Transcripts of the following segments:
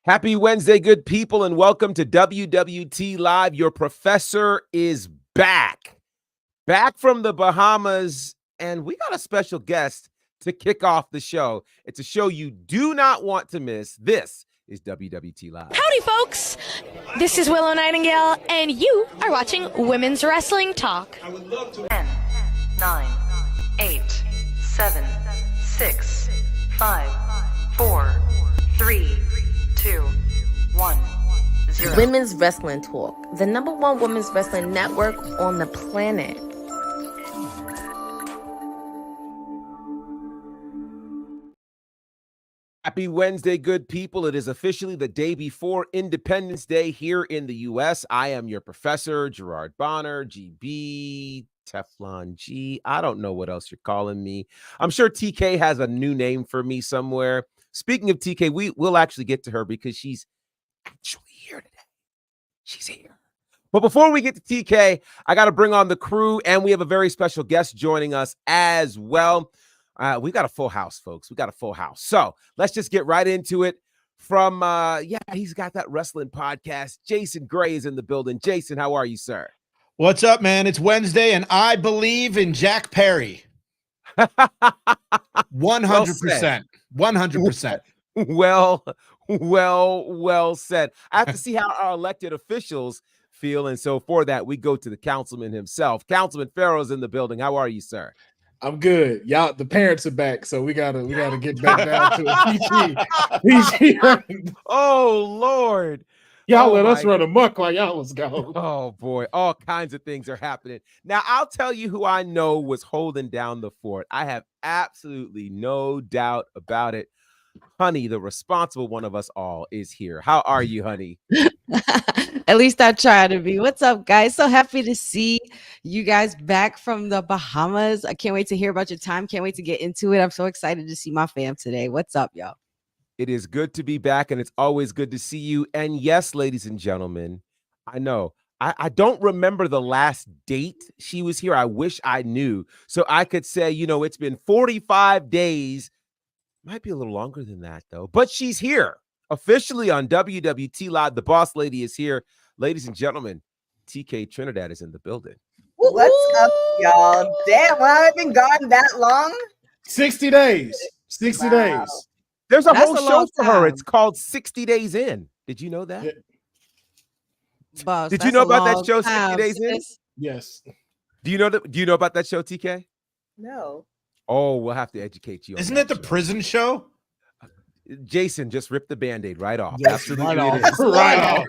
Happy Wednesday, good people, and welcome to WWT Live. Your professor is back from the Bahamas, and we got a special guest to kick off the show. It's a show you do not want to miss. This is WWT Live. Howdy, folks. This is Willow Nightingale, and you are watching Women's Wrestling Talk. 10, 9, 8, 7, 6, 5, 4, 3, 2, 1, 0. Women's Wrestling Talk, the #1 women's wrestling network on the planet. Happy Wednesday, good people. It is officially the day before Independence Day here in the U.S. I am your professor, Gerard Bonner, GB, Teflon G. I don't know what else you're calling me. I'm sure TK has a new name for me somewhere. Speaking of TK, we'll actually get to her because she's actually here today. She's here. But before we get to TK, I got to bring on the crew, and we have a very special guest joining us as well. We got a full house, folks. We got a full house. So let's just get right into it. From, he's got that wrestling podcast. Jason Gray is in the building. Jason, how are you, sir? What's up, man? It's Wednesday, and I believe in Jack Perry. 100%. 100%. Well said. I have to see how our elected officials feel. And so for that, we go to the councilman himself. Councilman Farrell's in the building. How are you, sir? I'm good. Y'all, the parents are back, so we gotta get back down to a PG. Oh Lord. Y'all let us run amok while y'all was gone. Oh boy, all kinds of things are happening. Now, I'll tell you who I know was holding down the fort. I have absolutely no doubt about it. Honey, the responsible one of us all, is here. How are you, honey? At least I try to be. What's up, guys? So happy to see you guys back from the Bahamas. I can't wait to hear about your time. Can't wait to get into it. I'm so excited to see my fam today. What's up, y'all? It is good to be back, and it's always good to see you. And yes, ladies and gentlemen, I know I don't remember the last date she was here. I wish I knew, so I could say, it's been 45 days. Might be a little longer than that, though. But she's here officially on WWT Live. The boss lady is here. Ladies and gentlemen, TK Trinidad is in the building. What's up, y'all? Damn, well, I've been gone that long. 60 days. 60 days. There's a whole show for her. It's called 60 Days In. Did you know that? Yeah. Boss, Did you know about that show, 60 Days In? Yes. Do you know about that show, TK? No. Oh, we'll have to educate you. Isn't it the prison show? Jason, just rip the Band-Aid right off. Yes, Absolutely, right it is. Right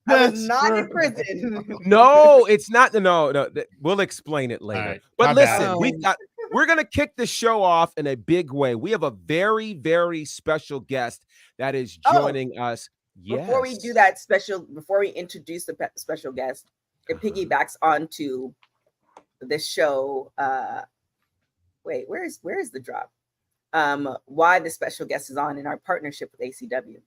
I was not in prison. No, it's not. No. We'll explain it later. Right. But My listen, bad. we're going to kick the show off in a big way. We have a very, very special guest that is joining us. Yes. Before we do that before we introduce the special guest, it piggybacks onto this show. Wait, where is the drop? Why the special guest is on in our partnership with ACW.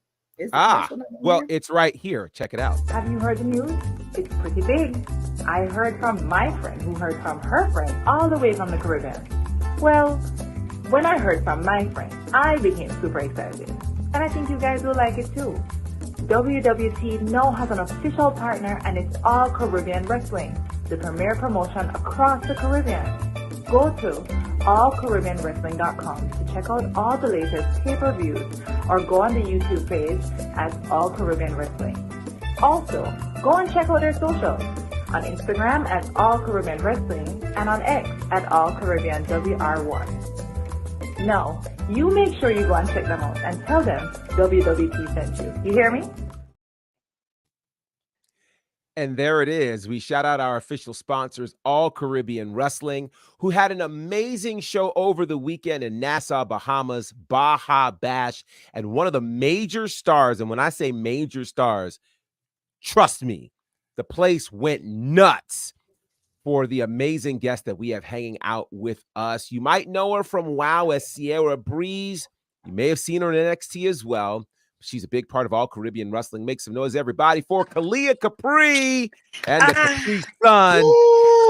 Well, it's right here. Check it out. Have you heard the news? It's pretty big. I heard from my friend who heard from her friend all the way from the Caribbean. Well, when I heard from my friend, I became super excited. And I think you guys will like it too. WWT now has an official partner, and it's All Caribbean Wrestling, the premier promotion across the Caribbean. Go to allcaribbeanwrestling.com to check out all the latest pay-per-views, or go on the YouTube page at All Caribbean Wrestling. Also, go and check out their socials on Instagram at All Caribbean Wrestling and on X at All Caribbean WR1. Now, you make sure you go and check them out and tell them WWT sent you. You hear me? And there it is. We shout out our official sponsors, All Caribbean Wrestling, who had an amazing show over the weekend in Nassau, Bahamas, Baha Bash, and one of the major stars. And when I say major stars, trust me, the place went nuts for the amazing guest that we have hanging out with us. You might know her from WOW as Sierra Breeze. You may have seen her in NXT as well. She's a big part of All Caribbean Wrestling. Make some noise, everybody, for Kaylia Capri and the Capri Sun. Sorry,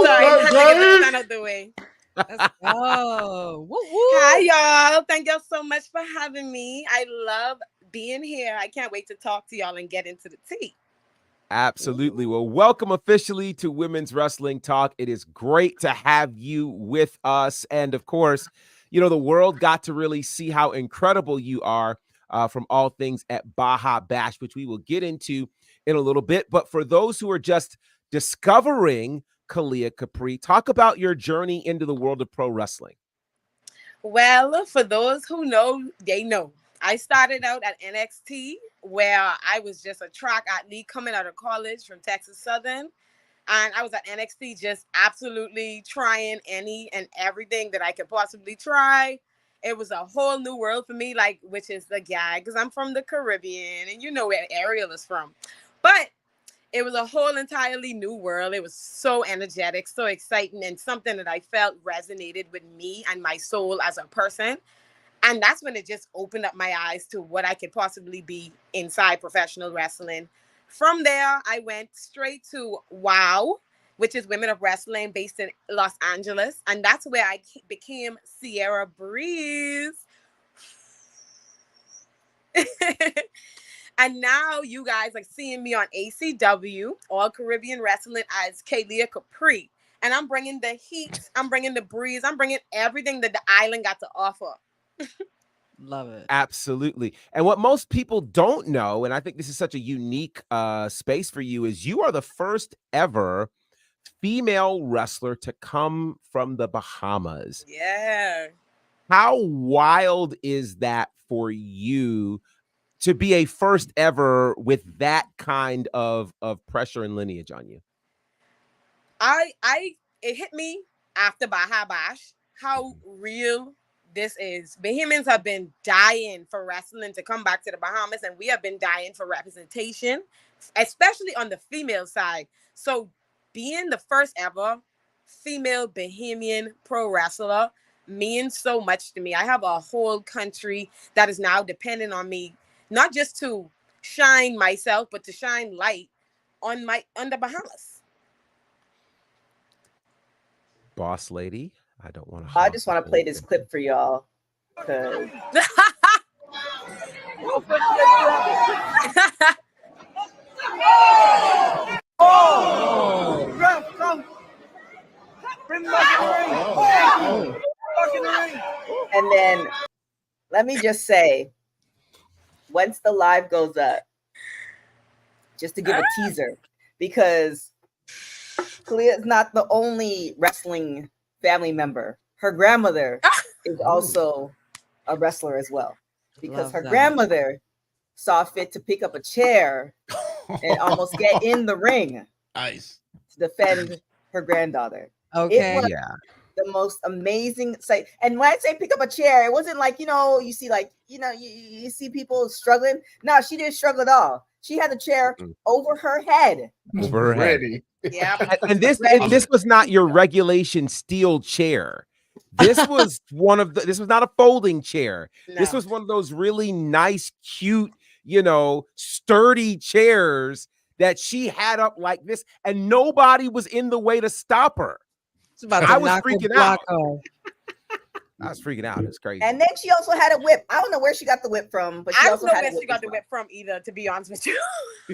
I had to get the sun out the way. Let's go. Woo, woo. Hi, y'all. Thank y'all so much for having me. I love being here. I can't wait to talk to y'all and get into the tea. Absolutely. Well, welcome officially to Women's Wrestling Talk. It is great to have you with us. And of course, you know, the world got to really see how incredible you are from all things at Baha Bash, which we will get into in a little bit. But for those who are just discovering Kaylia Capri, talk about your journey into the world of pro wrestling. Well, for those who know, they know. I started out at NXT, where I was just a track athlete coming out of college from Texas Southern. And I was at NXT just absolutely trying any and everything that I could possibly try. It was a whole new world for me, like, which is the gag, because I'm from the Caribbean and you know where Ariel is from. But it was a whole entirely new world. It was so energetic, so exciting, and something that I felt resonated with me and my soul as a person. And that's when it just opened up my eyes to what I could possibly be inside professional wrestling. From there, I went straight to WOW, which is Women of Wrestling based in Los Angeles. And that's where I became Sierra Breeze. And now you guys are seeing me on ACW, All Caribbean Wrestling, as Kaylia Capri. And I'm bringing the heat, I'm bringing the breeze, I'm bringing everything that the island got to offer. Love it. Absolutely. And what most people don't know, and I think this is such a unique space for you, is you are the first ever female wrestler to come from the Bahamas. Yeah. How wild is that for you to be a first ever with that kind of pressure and lineage on you? It hit me after Baha Bash how real this is. Bahamians have been dying for wrestling to come back to the Bahamas, and we have been dying for representation, especially on the female side. So being the first ever female Bahamian pro wrestler means so much to me. I have a whole country that is now dependent on me, not just to shine myself, but to shine light on the Bahamas. Boss lady, I don't want to. I just want to play this clip for y'all. And then let me just say, once the live goes up, just to give a teaser, because Kaylia is not the only wrestling family member. Her grandmother is also a wrestler as well, because her grandmother saw fit to pick up a chair and almost get in the ring to defend her granddaughter. Okay. It was the most amazing sight. And when I say pick up a chair, it wasn't like, you see like, you see people struggling. No, she didn't struggle at all. She had the chair over her head. Over her head. Yeah. And this was not your regulation steel chair. This was this was not a folding chair. No. This was one of those really nice, cute, sturdy chairs that she had up like this, and nobody was in the way to stop her. I was freaking out. I was freaking out. It's crazy. And then she also had a whip. I don't know where she got the whip from, but I don't know where she got the whip from either, to be honest with you.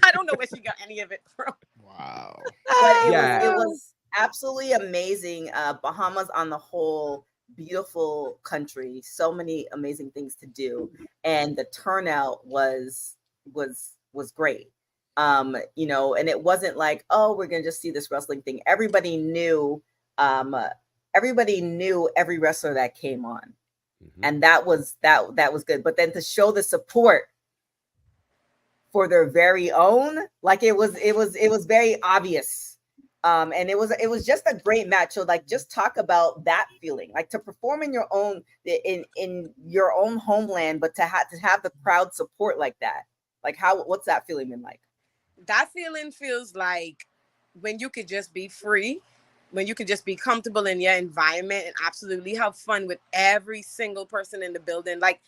I don't know where she got any of it from. Wow. But it was absolutely amazing. Bahamas on the whole, beautiful country. So many amazing things to do. And the turnout was great. And it wasn't like, oh, we're gonna just see this wrestling thing. Everybody knew every wrestler that came on. And that was good. But then to show the support for their very own, like it was very obvious. And it was just a great match. So like, just talk about that feeling, like to perform in your own homeland, but to have the crowd support like that. Like what's that feeling been like? That feeling feels like when you could just be free, when you could just be comfortable in your environment and absolutely have fun with every single person in the building. Like,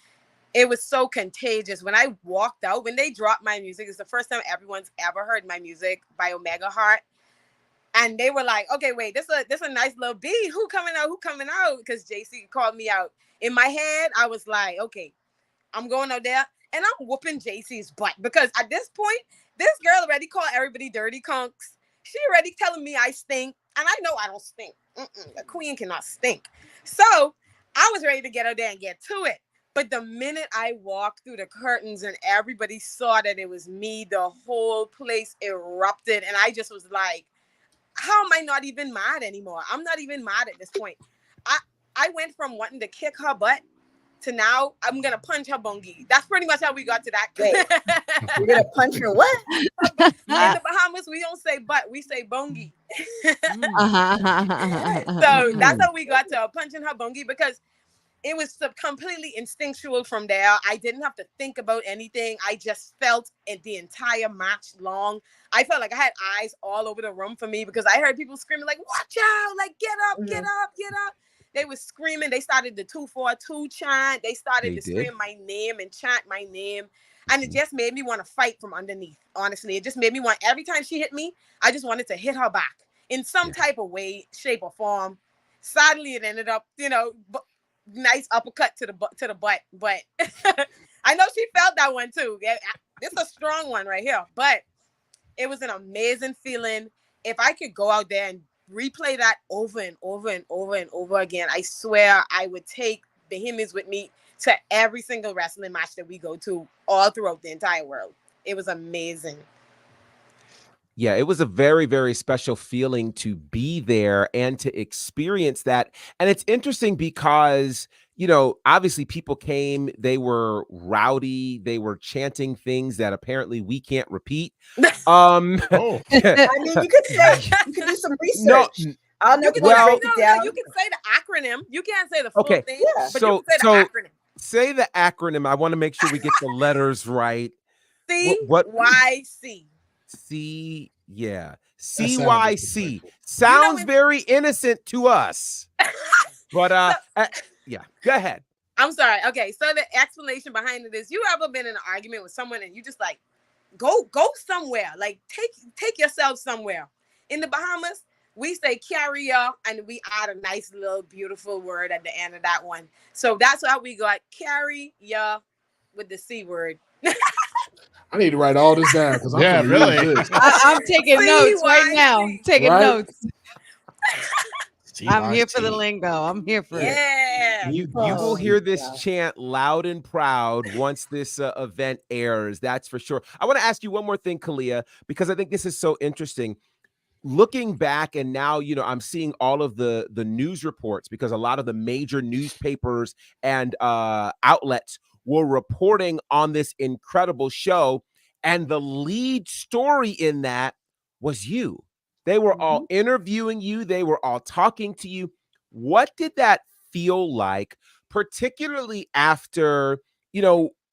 it was so contagious. When I walked out, when they dropped my music, it's the first time everyone's ever heard my music by Omega Heart. And they were like, okay, wait, this a nice little B. Who coming out? Because JC called me out. In my head, I was like, okay, I'm going out there and I'm whooping JC's butt. Because at this point, this girl already called everybody dirty conks. She already telling me I stink. And I know I don't stink. A queen cannot stink. So I was ready to get out there and get to it. But the minute I walked through the curtains and everybody saw that it was me, the whole place erupted. And I just was like, how am I not even mad anymore? I'm not even mad at this point. I went from wanting to kick her butt to now I'm going to punch her bungie. That's pretty much how we got to that. Wait, you're going to punch her what? In the Bahamas, we don't say butt, we say bungie. So that's how we got to punching her bungie, because it was completely instinctual from there. I didn't have to think about anything. I just felt it the entire match long. I felt like I had eyes all over the room for me, because I heard people screaming like, watch out, like get up, get up, get up. They were screaming. They started the 242 chant. They started to scream my name and chant my name. And it just made me want to fight from underneath. Honestly, it just made me want, every time she hit me, I just wanted to hit her back in some type of way, shape or form. Sadly, it ended up, nice uppercut to the butt. But I know she felt that one too. It's a strong one right here. But it was an amazing feeling. If I could go out there and replay that over and over and over and over again, I swear I would take Bahamians with me to every single wrestling match that we go to all throughout the entire world. It was amazing. Yeah, it was a very, very special feeling to be there and to experience that. And it's interesting because, obviously people came, they were rowdy, they were chanting things that apparently we can't repeat. I mean, you could do some research. No, I'll never break it down. You can say the acronym. You can't say the full thing, but you can say the acronym. Say the acronym. I want to make sure we get the letters right. CYC. CYC sounds very innocent to us, but yeah, go ahead. I'm sorry. Okay, so the explanation behind it is, you ever been in an argument with someone and you just like go somewhere, like take yourself somewhere. In the Bahamas, we say carrier, and we add a nice little beautiful word at the end of that one. So that's how we got carry ya with the C word. I need to write all this down, because I'm really. I'm taking notes right now. Taking notes. I'm here for the lingo. I'm here for it. You will hear this chant loud and proud once this event airs. That's for sure. I want to ask you one more thing, Kaylia, because I think this is so interesting. Looking back, and now, I'm seeing all of the news reports, because a lot of the major newspapers and outlets were reporting on this incredible show, and the lead story in that was you. They were all interviewing you. They were all talking to you. What did that feel like, particularly after,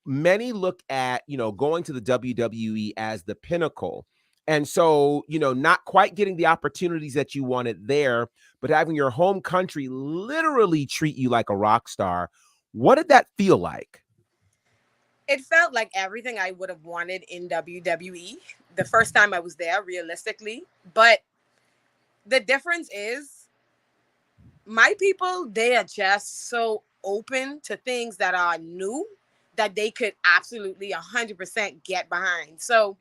many look at, going to the WWE as the pinnacle? And so, not quite getting the opportunities that you wanted there, but having your home country literally treat you like a rock star. What did that feel like? It felt like everything I would have wanted in WWE the first time I was there, realistically. But the difference is, my people, they are just so open to things that are new that they could absolutely 100% get behind. So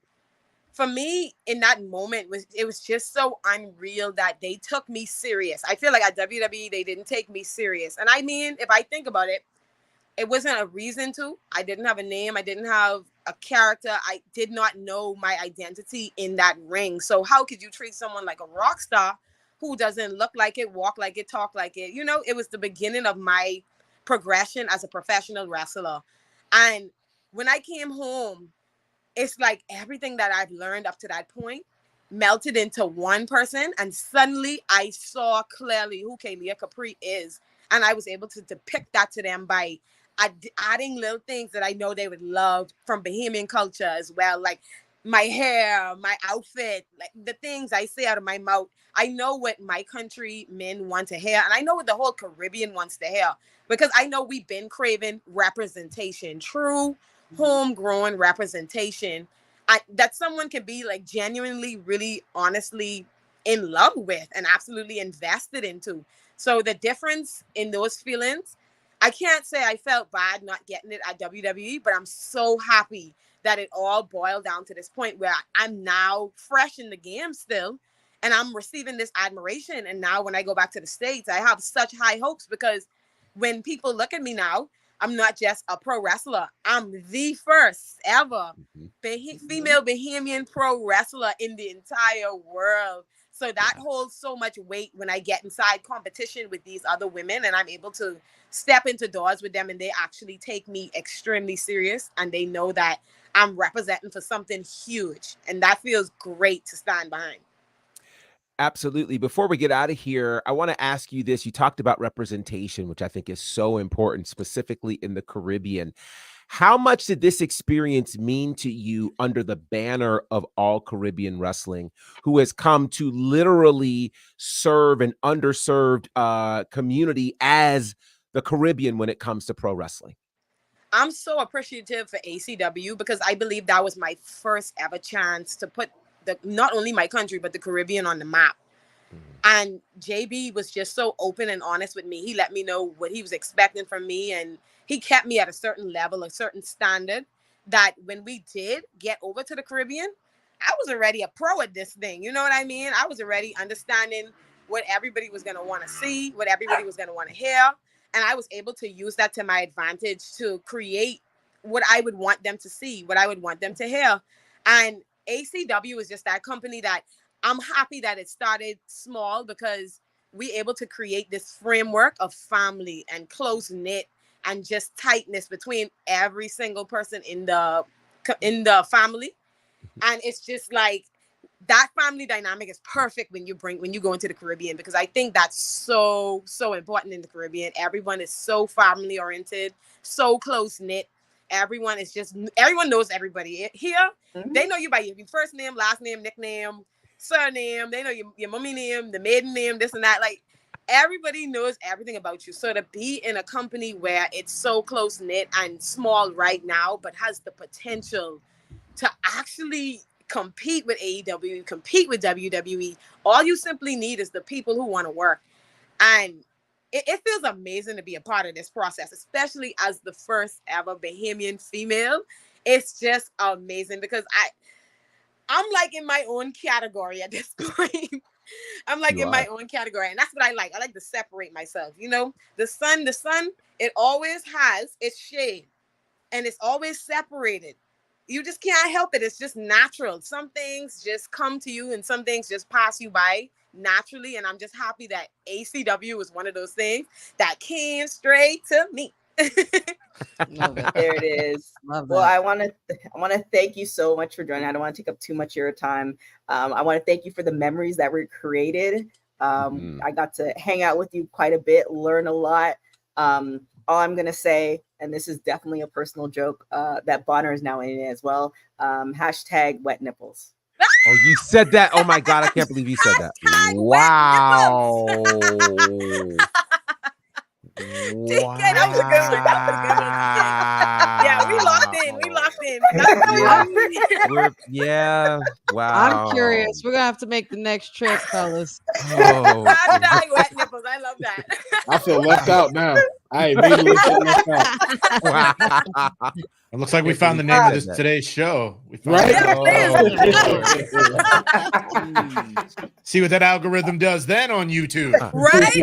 for me, in that moment, it was just so unreal that they took me serious. I feel like at WWE, they didn't take me serious. And I mean, if I think about it, it wasn't a reason to. I didn't have a name. I didn't have a character. I did not know my identity in that ring. So how could you treat someone like a rock star who doesn't look like it, walk like it, talk like it? It was the beginning of my progression as a professional wrestler. And when I came home, it's like everything that I've learned up to that point melted into one person. And suddenly I saw clearly who Kaylia Capri is. And I was able to depict that to them by adding little things that I know they would love from Bahamian culture as well, like my hair, my outfit, like the things I say out of my mouth. I know what my country men want to hear, and I know what the whole Caribbean wants to hear, because I know we've been craving representation, true homegrown representation, that someone can be like genuinely, really honestly in love with and absolutely invested into. So the difference in those feelings, I can't say I felt bad not getting it at WWE, but I'm so happy that it all boiled down to this point where I'm now fresh in the game still, and I'm receiving this admiration. And now when I go back to the States, I have such high hopes, because when people look at me now, I'm not just a pro wrestler. I'm the first ever female Bahamian pro wrestler in the entire world. So that holds so much weight when I get inside competition with these other women, and I'm able to step into doors with them, and they actually take me extremely serious, and they know that I'm representing for something huge. And that feels great to stand behind. Absolutely. Before we get out of here, I want to ask you this. You talked about representation, which I think is so important, specifically in the Caribbean. How much did this experience mean to you under the banner of All Caribbean Wrestling, who has come to literally serve an underserved community as the Caribbean when it comes to pro wrestling? I'm so appreciative for ACW, because I believe that was my first ever chance to put not only my country, but the Caribbean on the map. And JB was just so open and honest with me. He let me know what he was expecting from me, and he kept me at a certain level, a certain standard, that when we did get over to the Caribbean, I was already a pro at this thing. You know what I mean? I was already understanding what everybody was going to want to see, what everybody was going to want to hear. And I was able to use that to my advantage to create what I would want them to see, what I would want them to hear. And ACW is just that company that I'm happy that it started small, because we able to create this framework of family and close knit and just tightness between every single person in the family. And it's just like that family dynamic is perfect when you go into the Caribbean, because I think that's so important in the Caribbean. Everyone is so family oriented, so close knit. Everyone knows everybody here. They know you by your first name, last name, nickname, surname. They know your mommy name, the maiden name, this and that. Like, everybody knows everything about you. So to be in a company where it's so close knit and small right now, but has the potential to actually compete with AEW, compete with WWE, all you simply need is the people who want to work. And it feels amazing to be a part of this process, especially as the first ever Bahamian female. It's just amazing, because I'm like in my own category at this point. I'm like in my own category, and that's what I like. I like to separate myself. You know, the sun, it always has its shade, and it's always separated. You just can't help it. It's just natural. Some things just come to you, and some things just pass you by naturally. And I'm just happy that ACW was one of those things that came straight to me. Love it. There it is. Love well, that. I want to thank you so much for joining. I don't want to take up too much of your time. I want to thank you for the memories that were created. I got to hang out with you quite a bit, learn a lot. All I'm gonna say, and this is definitely a personal joke, that Bonner is now in it as well. Hashtag wet nipples. Oh, you said that? Oh my God, I can't believe you said that. Wow. TK, that was a good one. That was a good one. Yeah, we locked in. Yeah. Wow. I'm curious. We're gonna have to make the next trip, fellas. Oh. Hashtag wet nipples. I love that. I feel left out now. I immediately feel left out. Wow. It looks like we found the name of this today's show. We found See what that algorithm does then on YouTube. Right?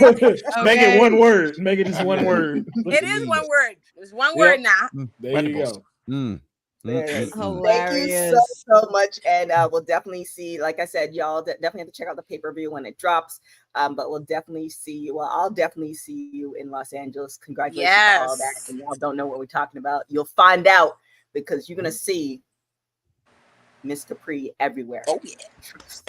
Okay. Make it one word. Make it just one word. It is one word. It's one word now. There you go. Hilarious. Thank you so much, and we'll definitely see. Like I said, y'all definitely have to check out the pay-per-view when it drops. But we'll definitely see you. Well, I'll definitely see you in Los Angeles. Congratulations on all that. And y'all don't know what we're talking about. You'll find out, because you're gonna see Miss Capri everywhere. Oh yeah.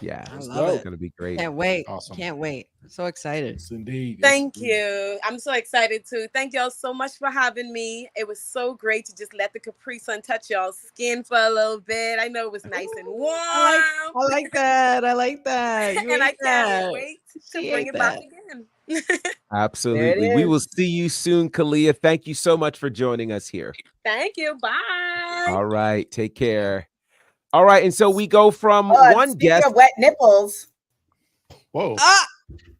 Yeah, I love it. It's gonna be great. Can't wait. Awesome. Can't wait. So excited. Yes, indeed. Thank you. I'm so excited too. Thank y'all so much for having me. It was so great to just let the Capri Sun touch y'all's skin for a little bit. I know it was nice and warm. I like that. I like that. You and I ate that. can't wait to She bring ate it back that. again. Absolutely. We will see you soon, Kaylia. Thank you so much for joining us here. Thank you. Bye. All right. Take care. All right. And so we go from one Speaking guest. of wet nipples. Whoa.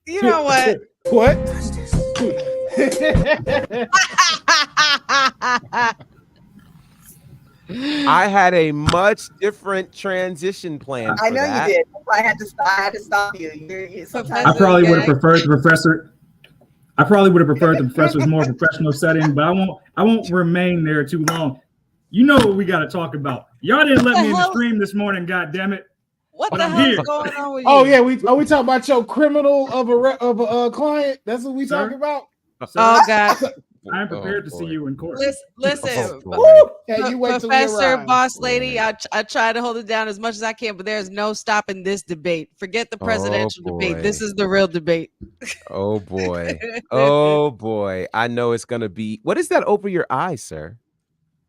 You know what? What? I had a much different transition plan. I for know that. you did. I had to stop you. Sometimes I probably would have preferred the professor. I probably would have preferred the professor's more professional setting, but I won't remain there too long. You know what we got to talk about. Y'all didn't let me in the stream this morning, God damn it. What But the I'm hell here. is going on with you? Oh yeah, we talking about your criminal of a client. That's what we Sir? talking about. Oh God. I'm prepared to see you in court. Listen, Yeah, you wait till we Professor, arrive. boss lady, I try to hold it down as much as I can, but there's no stopping this debate. Forget the presidential debate. This boy. is the real debate. Oh boy. Oh boy. I know it's gonna be. What is that over your eye, sir?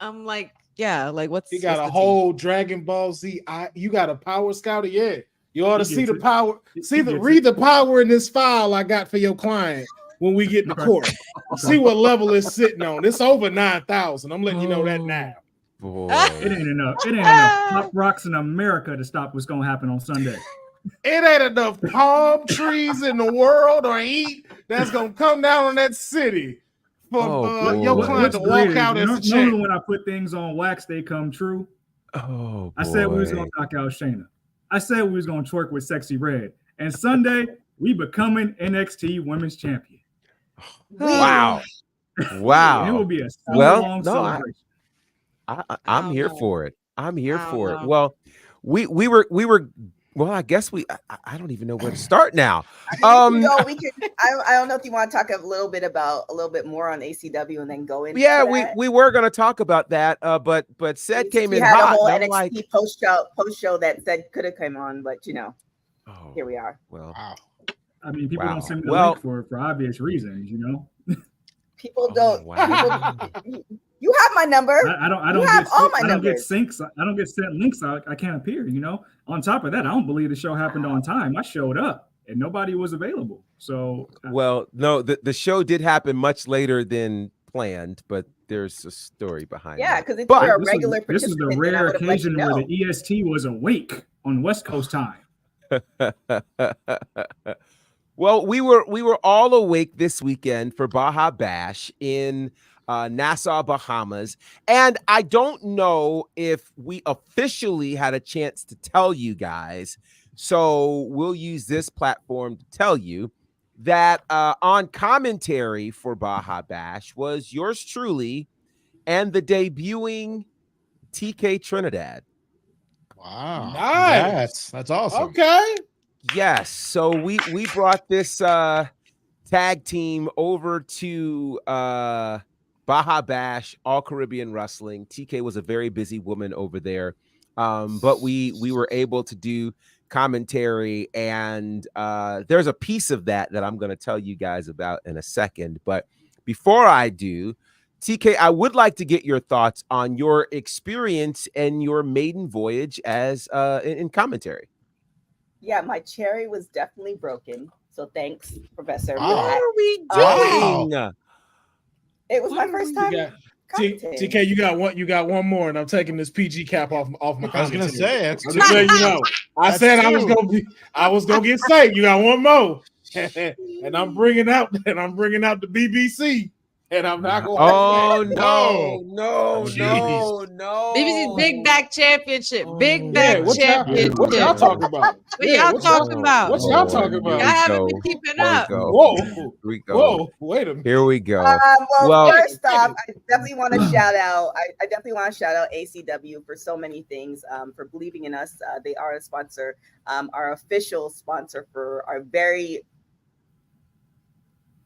I'm like, yeah, like what's You got what's a the whole Dragon Ball Z. You got a power scouter. Yeah, you ought to He see gets the it. power. He gets Read it. the power in this file I got for your client when we get to Okay. court. See what level it's sitting on. It's over 9,000. I'm letting you know that now. Boy. It ain't enough. It ain't enough pop rocks in America to stop what's gonna happen on Sunday. It ain't enough palm trees in the world or heat that's gonna come down on that city for your boy. client to What's walk great out is as a normally check. when I put things on wax, they come true. Oh boy. I said we was gonna knock out Shayna. I said we was gonna twerk with Sexy Red. And Sunday, we becoming NXT Women's Champion. Wow. And it will be a summer-long celebration. I'm here for it. I'm here for it. know. Well, we were well, I guess I don't even know where to start now. we can. I don't know if you want to talk a little bit more on ACW and then go into Yeah, that. we were gonna talk about that, but Sed came in had hot. a whole and I'm NXT like, post show that said could have come on, but here we are. Well, I mean, people don't send me the Well- link for obvious reasons, you know. People don't. wow. You have my number. I don't You get have all my I don't get numbers. syncs. I don't get sent links. I can't appear, you know. On top of that, I don't believe the show happened on time. I showed up and nobody was available. So Well, no, the show did happen much later than planned, but there's a story behind Yeah, it. because if But you're a this regular was, this is the participant, then I rare would have let you occasion where know. the EST was awake on West Coast time. Well, we were all awake this weekend for Baha Bash in Nassau, Bahamas. And I don't know if we officially had a chance to tell you guys. So we'll use this platform to tell you that on commentary for Baha Bash was yours truly and the debuting TK Trinidad. Wow. Nice. That's awesome. Okay. Yes. So we brought this tag team over to Baha Bash, All Caribbean Wrestling. TK was a very busy woman over there. But we were able to do commentary, and there's a piece of that I'm going to tell you guys about in a second. But before I do, TK, I would like to get your thoughts on your experience and your maiden voyage as in commentary. Yeah, my cherry was definitely broken. So thanks, Professor. What are we doing? It was my first time. TK, you got one more, and I'm taking this PG cap off my. I was gonna say I'm just letting you know. I said I was gonna get safe. You got one more, and I'm bringing out the BBC. And I'm not going. Oh no! BBC's Big Back Championship. Big Back Championship. What y'all talking about? What y'all talking about? What y'all talking about? Y'all haven't been keeping up. Whoa! Here we go. Whoa! Wait a minute. Here we go. Well, first off, I definitely want to shout out. I definitely want to shout out ACW for so many things. For believing in us. They are a sponsor. Our official sponsor for our very.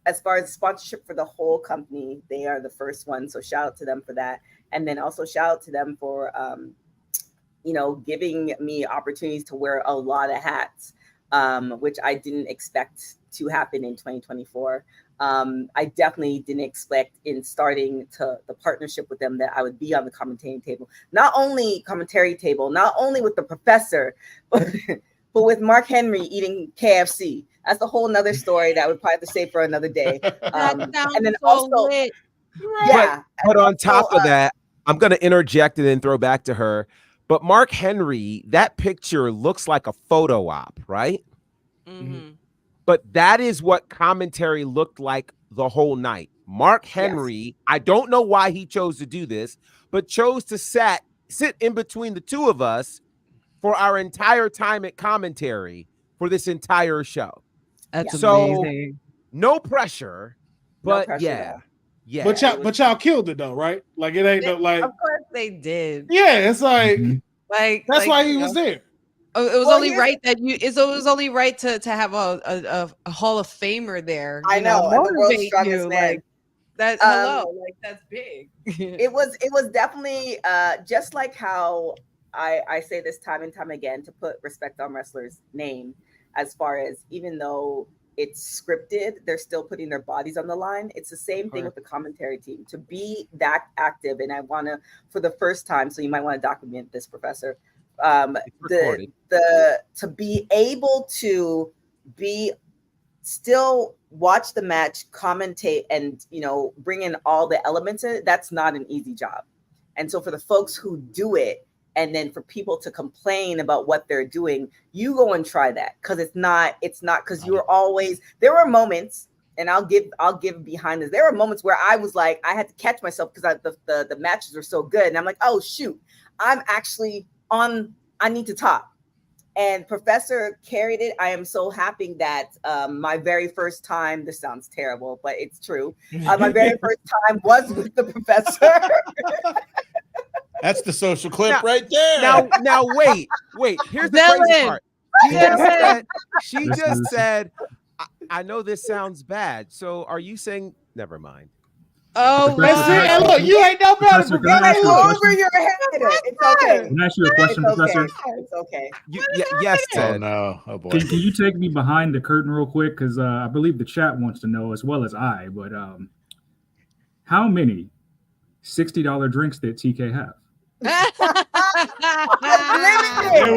As far as sponsorship for the whole company, they are the first one. So shout out to them for that. And then also shout out to them for, giving me opportunities to wear a lot of hats, which I didn't expect to happen in 2024. I definitely didn't expect in starting the partnership with them that I would be on the commentary table, not only with the professor, but with Mark Henry eating KFC. That's a whole nother story that I would probably have to save for another day. And then also, but on top of that, I'm going to interject and then throw back to her. But Mark Henry, that picture looks like a photo op, right? Mm-hmm. but that is what commentary looked like the whole night. Mark Henry, I don't know why he chose to do this, but chose to sit in between the two of us for our entire time at commentary for this entire show. That's so amazing. No pressure, but No pressure at all. yeah. But y'all killed it though, right? Like it ain't no, like. Of course they did. Yeah, it's like that's why he was there. It was Well, only right that it was only right to have a Hall of Famer there. I know, and the world's motivate strongest you, man. like that. Hello, like that's big. It was definitely just like how I say this time and time again to put respect on wrestlers' name, as far as even though it's scripted, they're still putting their bodies on the line. It's the same thing with the commentary team. To be that active, and I want to, for the first time, so you might want to document this, Professor. To be able to be still watch the match, commentate, and bring in all the elements in it, that's not an easy job. And so for the folks who do it, and then for people to complain about what they're doing, you go and try that, because it's not because you're always, there were moments, and I'll give behind this. There were moments where I was like, I had to catch myself because the matches were so good, and I'm like, oh shoot, I'm actually on, I need to talk. And Professor carried it. I am so happy that my very first time, this sounds terrible, but it's true. My very first time was with the Professor. That's the social clip right there. Now wait. Here's the crazy part. She just said, I know this sounds bad. So are you saying, never mind? Oh, hey, look, you ain't no better. Over your head. It's okay. Can I ask you a question, Professor? It's okay. Yes, Oh Ted. no. Oh boy. Can you take me behind the curtain real quick? Because I believe the chat wants to know as well as I. But how many $60 drinks did TK have? There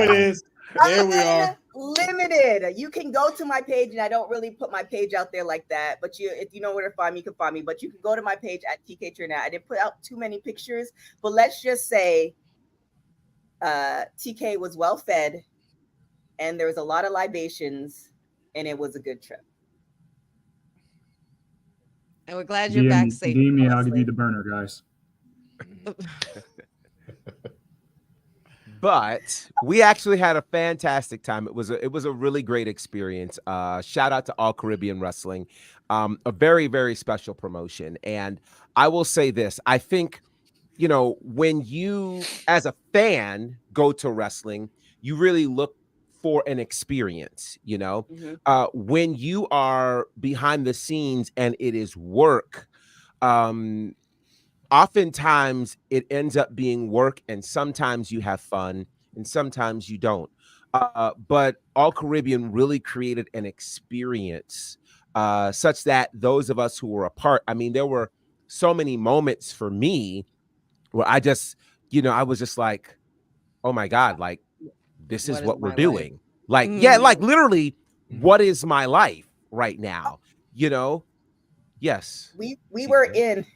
it is. There we are. Limited. You can go to my page, and I don't really put my page out there like that. But if you know where to find me, you can find me. But you can go to my page at TK Trinidad. I didn't put out too many pictures, but let's just say TK was well fed, and there was a lot of libations, and it was a good trip. And we're glad you're back safe. DM me, I'll give you the burner, guys. But we actually had a fantastic time. It was a really great experience. Shout out to All Caribbean Wrestling, a very, very special promotion. And I will say this: I think, when you, as a fan, go to wrestling, you really look for an experience. When you are behind the scenes and it is work, oftentimes it ends up being work, and sometimes you have fun and sometimes you don't. But All Caribbean really created an experience such that those of us who were a part, I mean, there were so many moments for me where I just, I was just like, oh my God, like, this is what we're doing. Like, yeah, like literally, what is my life right now? Yes. We were in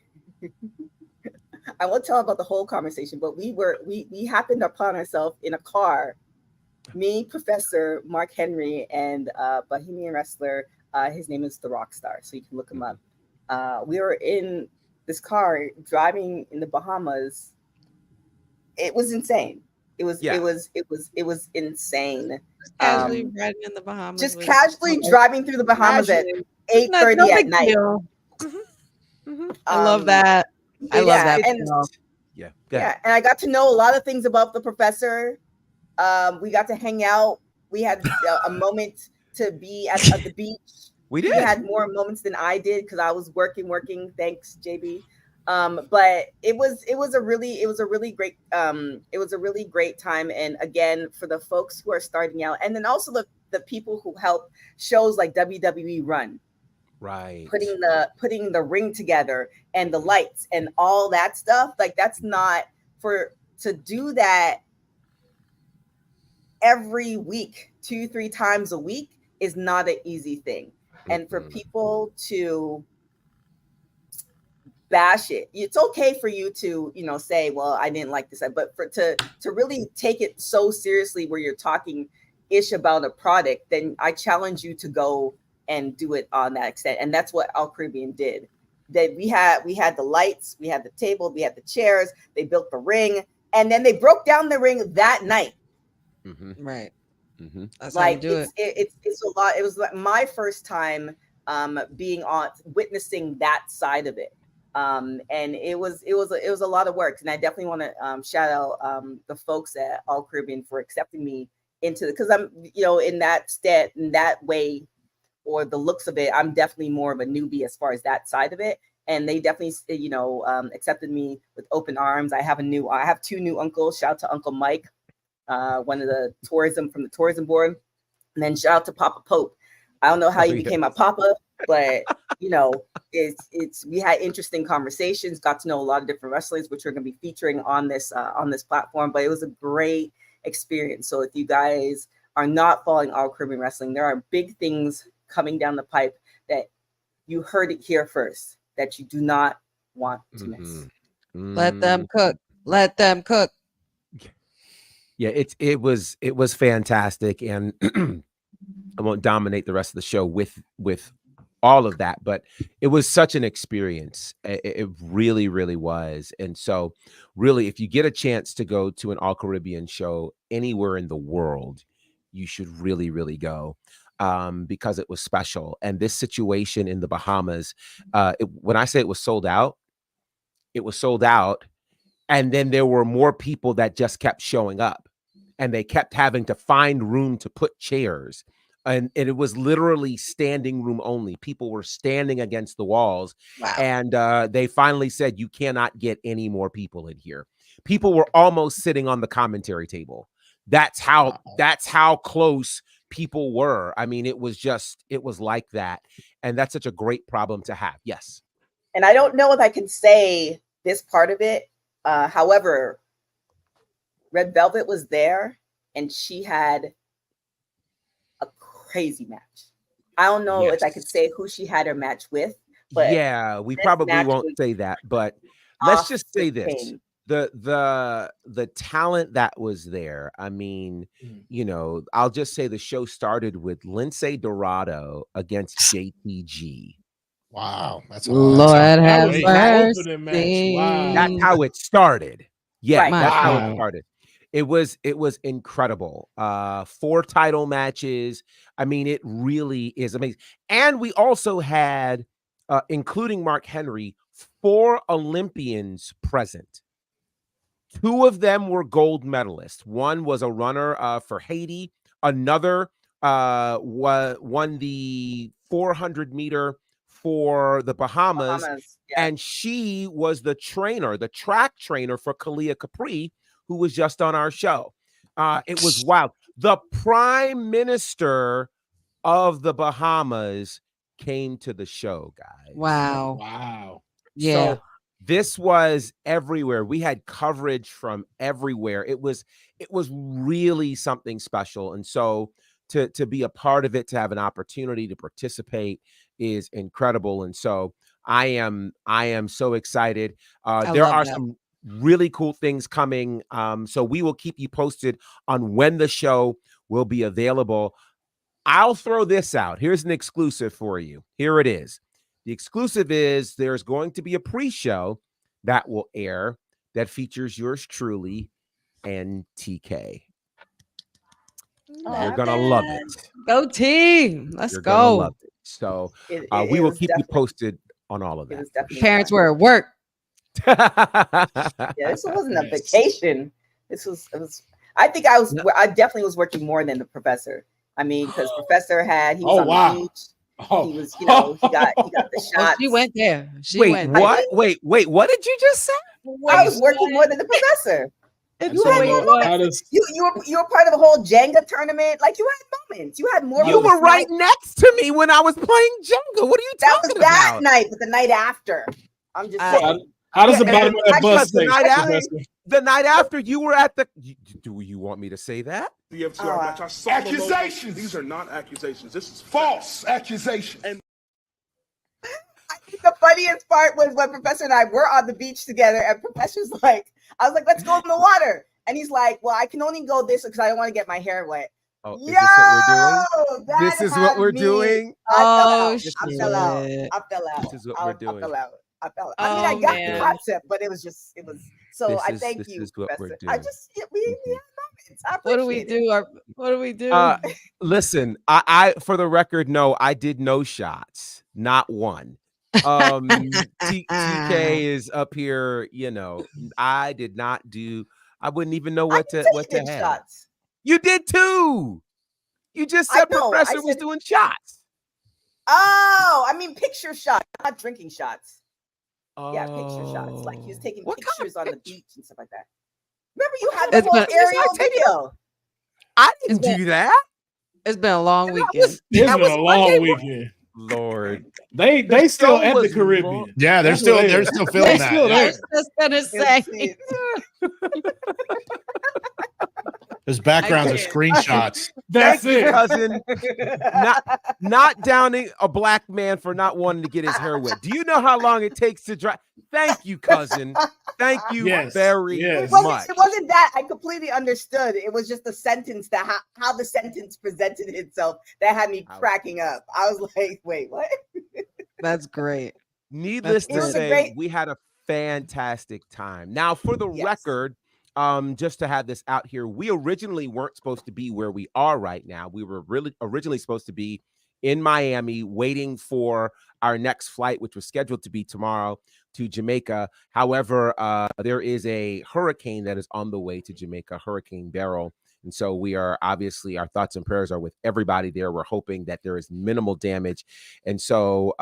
I won't tell about the whole conversation, but we happened upon ourselves in a car, me, Professor, Mark Henry, and Bohemian wrestler. His name is The Rockstar, so you can look him up. We were in this car driving in the Bahamas. It was insane. It was insane. Just casually riding in the Bahamas. Just casually driving through the Bahamas at 8:30 at night. I love that. I love that. And, and I got to know a lot of things about the Professor. We got to hang out. We had a moment to be at the beach. We did. He had more moments than I did because I was working. Thanks, JB. But it was a really great time. And again, for the folks who are starting out, and then also the people who help shows like WWE run. Right. Putting the ring together and the lights and all that stuff. Like, that's not to do that every week, 2-3 times a week is not an easy thing. And for people to bash it, it's okay for you to, say, well, I didn't like this, but to really take it so seriously where you're talking ish about a product, then I challenge you to go and do it on that extent. And that's what All Caribbean did. That we had the lights, we had the table, we had the chairs, they built the ring, and then they broke down the ring that night. Right. That's Like how you do it's a lot. It was like my first time being on witnessing that side of it. And it was a lot of work. And I definitely want to shout out the folks at All Caribbean for accepting me into it, because I'm, in that way, or the looks of it, I'm definitely more of a newbie as far as that side of it. And they definitely, accepted me with open arms. I have two new uncles. Shout out to Uncle Mike, one of the from the tourism board, and then shout out to Papa Pope. I don't know how you became my papa, but we had interesting conversations, got to know a lot of different wrestlers, which we're going to be featuring on this platform. But it was a great experience. So if you guys are not following All Caribbean Wrestling, there are big things coming down the pipe that you heard it here first, that you do not want to miss. Let them cook. Let them cook. Yeah, it was fantastic, and I won't dominate the rest of the show with all of that, but it was such an experience. It really, really was. And so really, if you get a chance to go to an All Caribbean show anywhere in the world, you should really, really go, because it was special. And this situation in the Bahamas, when I say it was sold out, it was sold out. And then there were more people that just kept showing up, and they kept having to find room to put chairs. And it was literally standing room only. People were standing against the walls. Wow. And they finally said, you cannot get any more people in here. People were almost sitting on the commentary table. That's how close people were. I mean, it was like that. And that's such a great problem to have. Yes. And I don't know if I can say this part of it. However, Red Velvet was there, and she had a crazy match. I don't know if I could say who she had her match with, but yeah, we probably won't say that, but let's just say this. The talent that was there. I mean, I'll just say the show started with Lindsay Dorado against JTG. Wow, that's Lord have mercy. Wow. That's how it started. Yeah, Right. that's how it started. It was incredible. 4 title matches. I mean, it really is amazing. And we also had, including Mark Henry, 4 Olympians present. 2 of them were gold medalists. One was a runner for Haiti. Another won the 400 meter for the Bahamas. And she was the track trainer for Kaylia Capri, who was just on our show. It was wild. The Prime Minister of the Bahamas came to the show, guys. Wow. Yeah. So this was everywhere. We had coverage from everywhere. It was really something special. And so to be a part of it, to have an opportunity to participate is incredible. And so I am so excited. There are some really cool things coming. So we will keep you posted on when the show will be available. I'll throw this out. Here's an exclusive for you. Here it is. The exclusive is there's going to be a pre-show that will air that features yours truly and TK. You're going to love it. Go team. Let's You're go. gonna love it. So we will keep you posted on all of that. Parents were at work. Yeah, this wasn't a vacation. It was. I think I definitely was working more than the professor. I mean, because professor he was on the beach. He was, he got the shots. She went there. Wait, what did you just say? I was working more than the professor. You had more moments. You were part of a whole Jenga tournament. Like, you had moments. You had more. You were right next to me when I was playing Jenga. What are you talking about? That night, but the night after. I'm just saying. How does the bottom of that bus the night after you were at the? Do you want me to say that? The FTR match. Accusations. These are not accusations. This is false accusations. And I think the funniest part was when Professor and I were on the beach together, and Professor's like, I was like, let's go in the water. And he's like, well, I can only go this because I don't want to get my hair wet. Oh, is this what we're doing? This is what we're doing. Oh, I fell out. I fell out. This is what we're doing. I fell out. I mean, I got the concept, but it was. So I thank you, Professor. I just we had moments. I What do we appreciate do? What do we do? Listen, I for the record, no, I did no shots, not one. TK is up here, you know. I did not do. I wouldn't even know what to have. Shots. You did too. You just said Professor was doing shots. Oh, I mean picture shots, not drinking shots. Yeah, picture shots. Like he was taking pictures on the beach and stuff like that. Remember, you had the whole aerial video. I didn't do that. It's been a long weekend. It's been a long weekend. Lord, they still at the Caribbean. Yeah, they're still filming that. I was just gonna say. His backgrounds are screenshots. That's it, cousin. Not downing a black man for not wanting to get his hair wet. Do you know how long it takes to dry? Thank you, cousin. Thank you very much. It wasn't that. I completely understood. It was just the sentence how the sentence presented itself that had me cracking up. I was like, wait, what? That's great. Needless to say, we had a fantastic time. Now, for the record, just to have this out here, we originally weren't supposed to be where we are right now. We were really originally supposed to be in Miami waiting for our next flight, which was scheduled to be tomorrow to Jamaica. However, there is a hurricane that is on the way to Jamaica, Hurricane Beryl. And so we are obviously, our thoughts and prayers are with everybody there. We're hoping that there is minimal damage. And so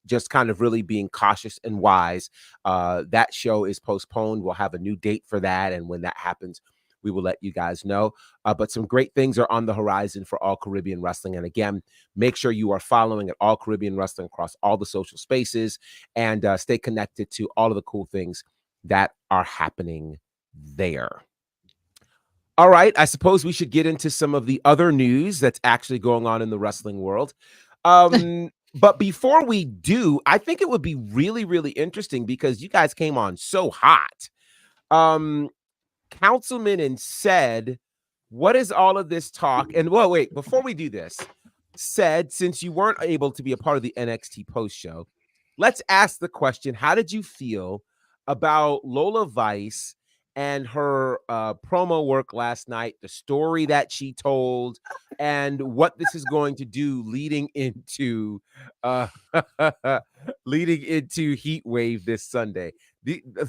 just kind of really being cautious and wise. That show is postponed. We'll have a new date for that. And when that happens, we will let you guys know. But some great things are on the horizon for All Caribbean Wrestling. And again, make sure you are following at All Caribbean Wrestling across all the social spaces and stay connected to all of the cool things that are happening there. All right, I suppose we should get into some of the other news that's actually going on in the wrestling world. But before we do, I think it would be really, really interesting because you guys came on so hot. Councilman and said, what is all of this talk? And well, wait, before we do this, said, since you weren't able to be a part of the NXT post show, let's ask the question, how did you feel about Lola Vice and her promo work last night, the story that she told, and what this is going to do leading into Heat Wave this Sunday?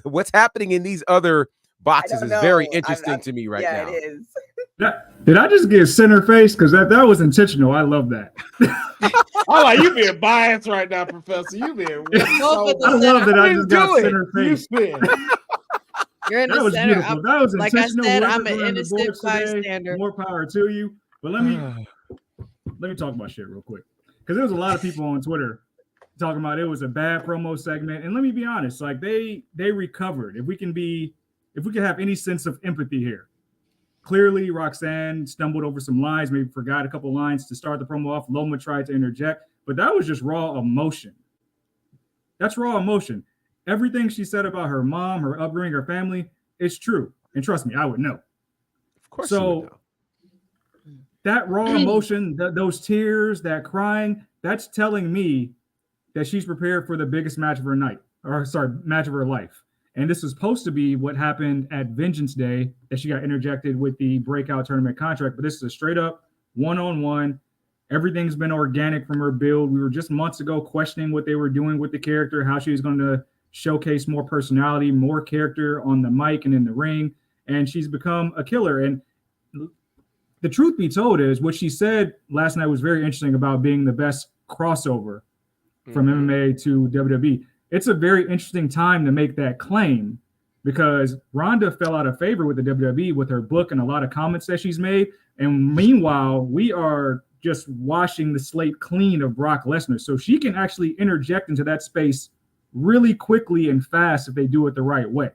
What's happening in these other boxes is very interesting to me right now. Yeah, it is. Did I just get center face? Because that was intentional. I love that. Oh, like you being biased right now, Professor. You being I love that I just got center face. You're in the center. That was like I intentional. said, I'm an innocent bystander. More power to you. But let me talk about shit real quick. Because there was a lot of people on Twitter talking about it was a bad promo segment. And let me be honest, like they recovered. If we can have any sense of empathy here. Clearly, Roxanne stumbled over some lines, maybe forgot a couple lines to start the promo off. Loma tried to interject, but that was just raw emotion. That's raw emotion. Everything she said about her mom, her upbringing, her family, it's true. And trust me, I would know. Of course. So that raw emotion, those tears, that crying, that's telling me that she's prepared for the biggest match of her match of her life. And this was supposed to be what happened at Vengeance Day, that she got interjected with the breakout tournament contract. But this is a straight up one-on-one. Everything's been organic from her build. We were just months ago questioning what they were doing with the character, how she was going to showcase more personality, more character on the mic and in the ring. And she's become a killer. And the truth be told is what she said last night was very interesting about being the best crossover from MMA to WWE. It's a very interesting time to make that claim because Ronda fell out of favor with the WWE with her book and a lot of comments that she's made. And meanwhile, we are just washing the slate clean of Brock Lesnar. So she can actually interject into that space really quickly and fast if they do it the right way.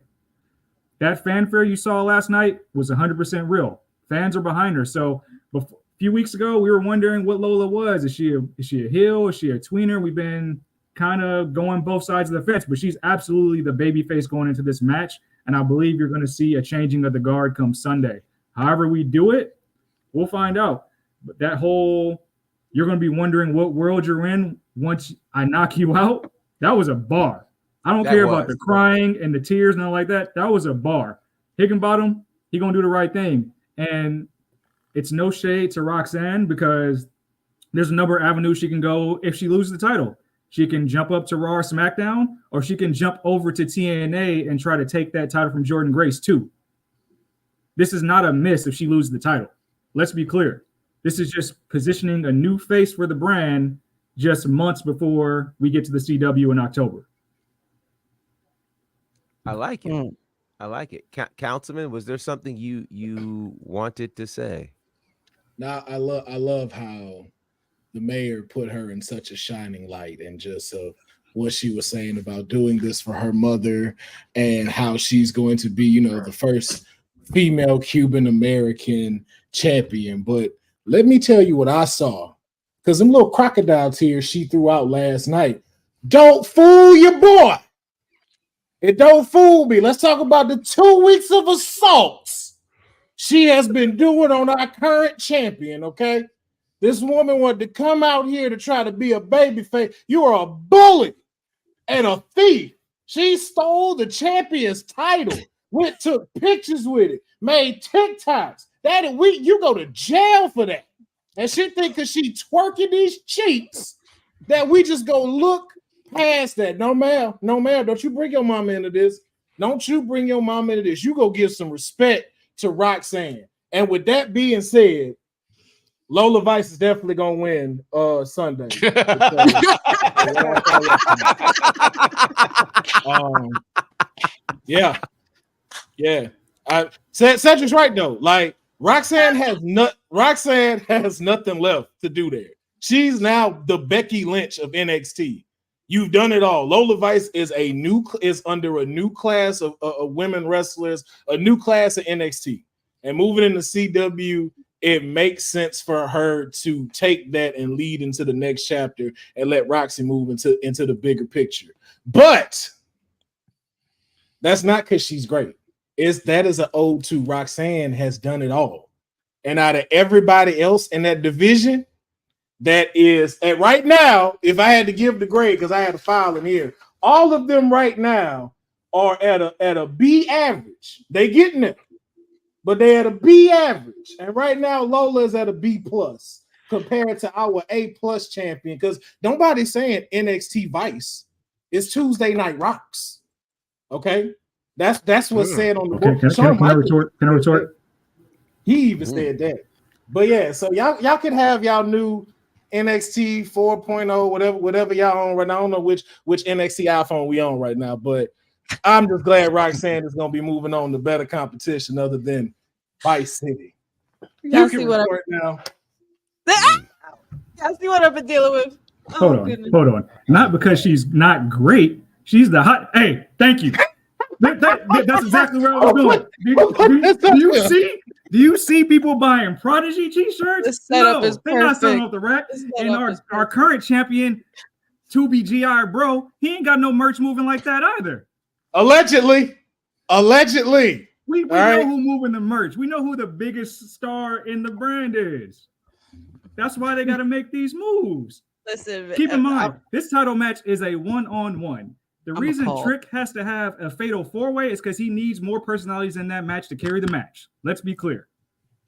That fanfare you saw last night was 100% real. Fans are behind her. So a few weeks ago, we were wondering what Lola was. Is she a heel? Is she a tweener? We've been kind of going both sides of the fence, but she's absolutely the babyface going into this match. And I believe you're going to see a changing of the guard come Sunday. However we do it, we'll find out. But that whole, you're going to be wondering what world you're in once I knock you out, that was a bar. I don't care about the crying and the tears and all like that. That was a bar. Higginbottom, he going to do the right thing. And it's no shade to Roxanne because there's a number of avenues she can go if she loses the title. She can jump up to Raw or SmackDown, or she can jump over to TNA and try to take that title from Jordynne Grace too. This is not a miss if she loses the title. Let's be clear. This is just positioning a new face for the brand just months before we get to the CW in October. I like it. I like it. Councilman, was there something you wanted to say? Now, I love how the mayor put her in such a shining light, and just what she was saying about doing this for her mother and how she's going to be, you know, the first female Cuban American champion. But let me tell you what I saw, because them little crocodile tears she threw out last night don't fool your boy. It don't fool me. Let's talk about the 2 weeks of assaults she has been doing on our current champion, okay? This woman wanted to come out here to try to be a babyface. You are a bully and a thief. She stole the champion's title, took pictures with it, made TikToks. You go to jail for that. And she think because she twerking these cheeks that we just go look past that. No, ma'am. No, ma'am. Don't you bring your mama into this. Don't you bring your mama into this. You go give some respect to Roxanne. And with that being said, Lola Vice is definitely gonna win Sunday. Yeah. Cedric's right though. Like Roxanne has nothing left to do there. She's now the Becky Lynch of NXT. You've done it all. Lola Vice is under a new class of women wrestlers, a new class of NXT, and moving into CW. It makes sense for her to take that and lead into the next chapter and let Roxy move into the bigger picture. But that's not because she's great. That is an ode to Roxanne has done it all. And out of everybody else in that division, that is at right now, if I had to give the grade, because I had a file in here, all of them right now are at a B average. They getting it. But they're at a B average. And right now, Lola is at a B plus compared to our A plus champion. Because nobody's saying NXT Vice. It's Tuesday Night Rocks. Okay? That's what's said on the book. Can I retort? He even said that. But yeah, so y'all can have y'all new NXT 4.0, whatever y'all on right now. I don't know which NXT iPhone we on right now, but I'm just glad Roxanne is going to be moving on to better competition other than Vice City. Y'all see what now? Y'all see what I've been dealing with? Hold on. Not because she's not great. She's the hot. Hey, thank you. That's exactly where I was going. Do you see people buying Prodigy t-shirts? No, they're not selling off the rack. And our current champion, 2BGI bro, he ain't got no merch moving like that either. Allegedly. We know who moving the merch. We know who the biggest star in the brand is. That's why they got to make these moves. Listen, keep in mind, this title match is a one-on-one. The reason Trick has to have a fatal four-way is because he needs more personalities in that match to carry the match. Let's be clear.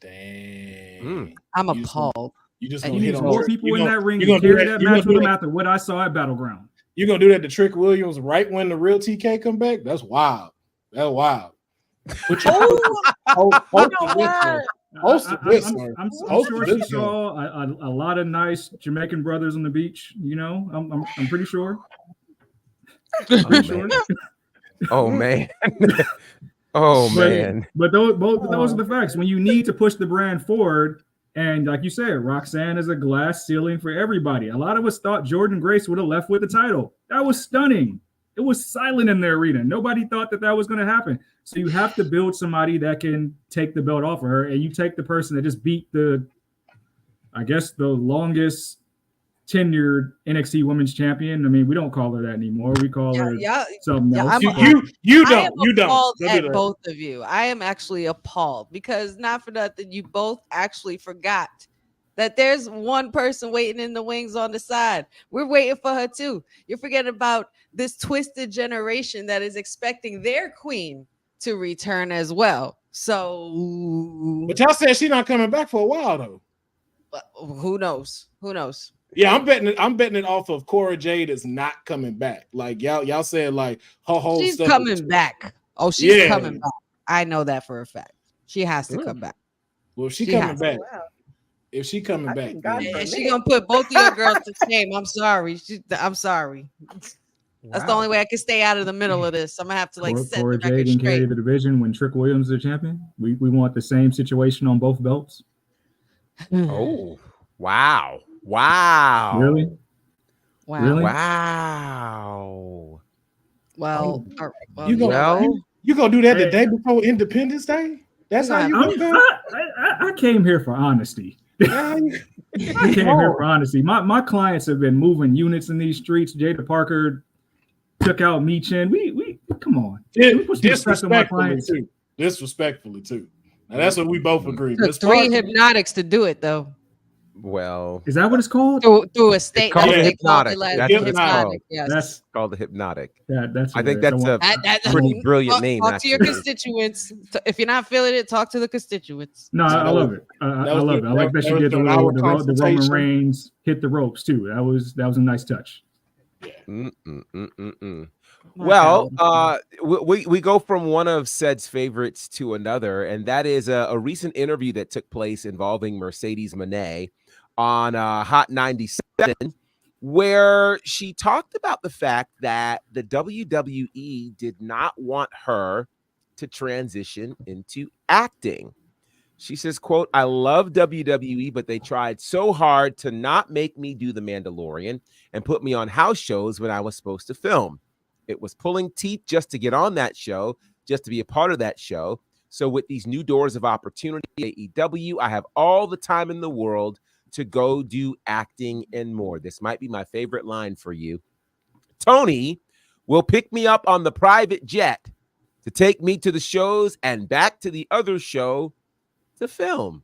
Dang. I'm appalled. You need more people in that ring to carry that match with him after what I saw at Battleground. You're going to do that to Trick Williams right when the real TK come back? That's wild. I'm sure she saw a lot of nice Jamaican brothers on the beach. You know, I'm pretty sure. Oh man. Man. But those are the facts. When you need to push the brand forward, and like you said, Roxanne is a glass ceiling for everybody. A lot of us thought Jordynne Grace would have left with the title. That was stunning. It was silent in the arena. Nobody thought that was going to happen. So you have to build somebody that can take the belt off of her, and you take the person that just beat the longest tenured NXT Women's Champion. I mean, we don't call her that anymore. We call her something else. You don't. At both of you, I am actually appalled because not for nothing, you both actually forgot that there's one person waiting in the wings on the side. We're waiting for her too. You're forgetting about this twisted generation that is expecting their queen to return as well. So, but y'all said she's not coming back for a while though. Who knows? Who knows? Yeah, I'm betting it off of Cora Jade is not coming back. Like y'all said, like her whole She's stuff coming back. Oh, she's coming back. I know that for a fact. She has to come back. Well, if she coming back, if she coming back, and she gonna put both of your girls to shame. I'm sorry. I'm sorry. That's the only way I can stay out of the middle of this. I'm gonna have to like set Cora the record Jade can carry straight. the division when Trick Williams is the champion. We want the same situation on both belts. Oh, wow. Wow. Really? Wow. Really? Wow. Well, you gonna do that the day before Independence Day? That's how you do that? I came here for honesty. I came here for honesty. My clients have been moving units in these streets. Jada Parker took out Meechin. We come on. We put some respect on my clients. Disrespectfully too. Now that's what we both agree. Took 3 hypnotics to do it though. Well, is that what it's called? Through a state. It's called the Hypnotic. hypnotic. That's That's what it's called. hypnotic. Yes. That's called the hypnotic. That's. I think that's a pretty brilliant name. Talk to your constituents. If you're not feeling it, talk to the constituents. No, I love it. I love it. I like that she did the Roman Reigns hit the ropes too. That was a nice touch. Well, we go from one of Ced's favorites to another, and that is a recent interview that took place involving Mercedes Moné on Hot 97, where she talked about the fact that the WWE did not want her to transition into acting. She says, quote, "I love WWE, but they tried so hard to not make me do The Mandalorian and put me on house shows when I was supposed to film. It was pulling teeth just to get on that show, just to be a part of that show. So with these new doors of opportunity at AEW, I have all the time in the world to go do acting and more. This might be my favorite line for you. Tony will pick me up on the private jet to take me to the shows and back to the other show to film."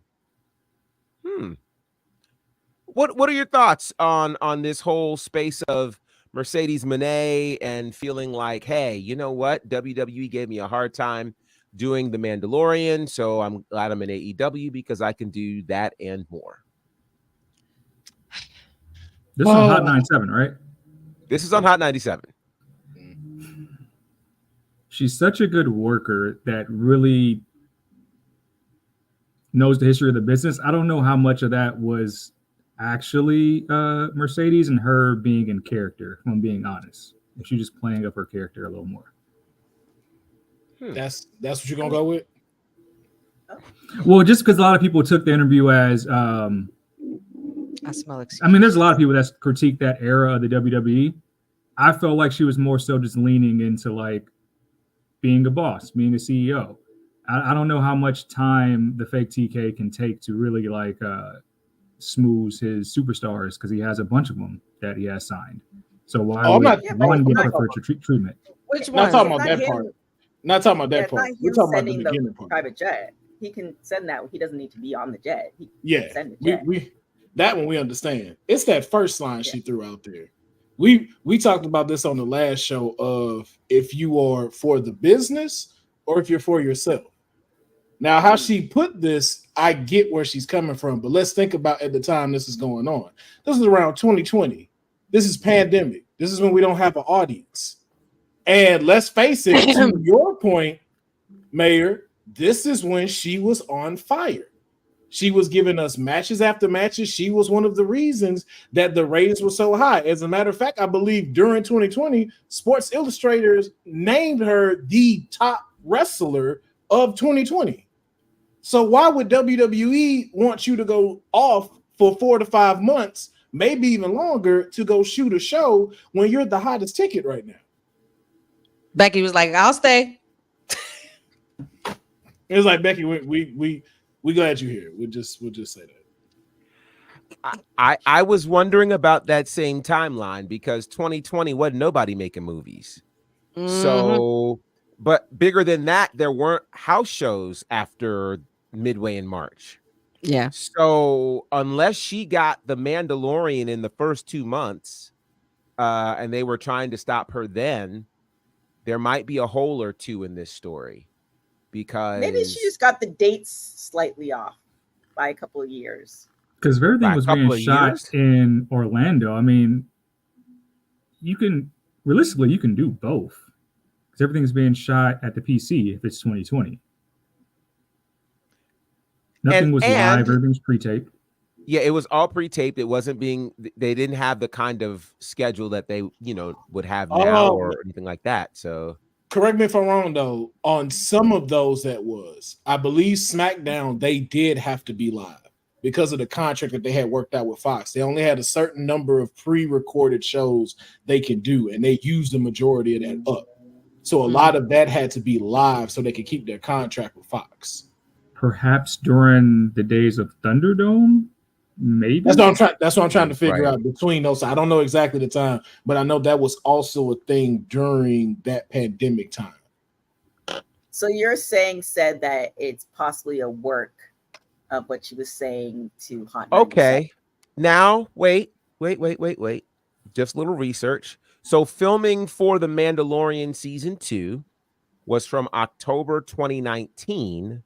What are your thoughts on this whole space of Mercedes Moné and feeling like, hey, you know what? WWE gave me a hard time doing The Mandalorian, so I'm glad I'm in AEW because I can do that and more. This is on Hot 97, right? This is on Hot 97. She's such a good worker that really knows the history of the business. I don't know how much of that was actually Mercedes and her being in character, if I'm being honest. If she's just playing up her character a little more. That's what you're gonna go with? Well, just because a lot of people took the interview as I smell excuses. I mean, there's a lot of people that critique that era of the WWE. I felt like she was more so just leaning into like being a boss, being a CEO. I don't know how much time the fake TK can take to really like smooth his superstars because he has a bunch of them that he has signed. So why would one get preferential treatment? Which one? Not talking about that part. Not talking about that part. We're talking about the beginning part. Private jet. He can send that. He doesn't need to be on the jet. He can send the jet. we that one we understand. It's that first line she threw out there. We talked about this on the last show of if you are for the business or if you're for yourself. Now, how she put this, I get where she's coming from, but let's think about at the time this is going on. This is around 2020. This is pandemic. This is when we don't have an audience. And let's face it, to your point, Mayor, this is when she was on fire. She was giving us matches after matches. She was one of the reasons that the ratings were so high. As a matter of fact, I believe during 2020, Sports Illustrated named her the top wrestler of 2020. So why would WWE want you to go off for 4 to 5 months, maybe even longer, to go shoot a show when you're the hottest ticket right now? Becky was like, "I'll stay." It was like, Becky, we glad you're here. We'll just say that. I was wondering about that same timeline because 2020 wasn't nobody making movies. So, but bigger than that, there weren't house shows after midway in March. Yeah. So unless she got the Mandalorian in the first 2 months, and they were trying to stop her then, there might be a hole or two in this story Maybe she because just got the dates slightly off by a couple of years. Because if everything by a was being couple of shot years. in Orlando, I mean, you can realistically you can do both. Because everything's being shot at the PC if it's 2020. Nothing was live, everything's pre-taped. Yeah, it was all pre-taped. It wasn't being. They didn't have the kind of schedule that they, would have now or anything like that. So, correct me if I'm wrong though. On some of those, that was, I believe, SmackDown. They did have to be live because of the contract that they had worked out with Fox. They only had a certain number of pre-recorded shows they could do, and they used the majority of that up. So a lot of that had to be live so they could keep their contract with Fox. Perhaps during the days of Thunderdome. Maybe that's what I'm trying to figure out between those. I don't know exactly the time, but I know that was also a thing during that pandemic time. So you're said that it's possibly a work of what she was saying to Hot 97. Okay. Now, wait. Just a little research. So filming for The Mandalorian season 2 was from October 2019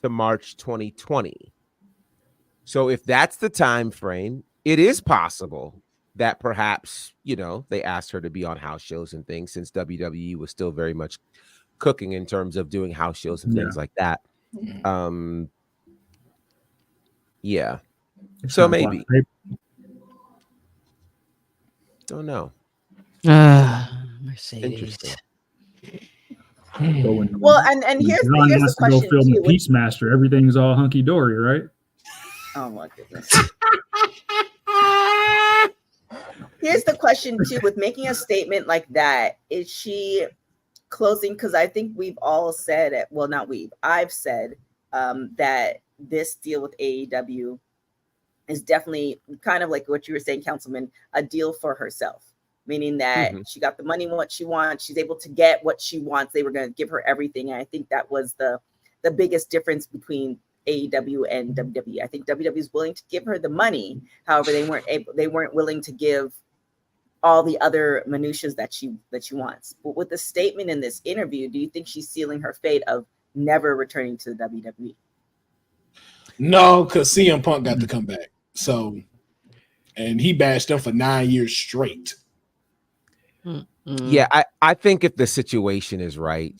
to March 2020. So if that's the time frame, it is possible that perhaps, they asked her to be on house shows and things, since WWE was still very much cooking in terms of doing house shows and things like that. Yeah. So maybe. Don't know. Mercedes. Interesting. Well, and here's the question go film too. the Peacemaster. Everything's all hunky dory, right? Oh my goodness. Here's the question too. With making a statement like that, is she closing? Because I think we've all said it. Well, not we've. I've said that this deal with AEW is definitely kind of like what you were saying, Councilman, a deal for herself. Meaning that she got the money, what she wants. She's able to get what she wants. They were going to give her everything. And I think that was the biggest difference between AEW and WWE. I think WWE is willing to give her the money. However, they weren't willing to give all the other minutiae that she wants. But with the statement in this interview, do you think she's sealing her fate of never returning to the WWE? No, because CM Punk got to come back. So, and he bashed them for 9 years straight. Yeah, I think if the situation is right,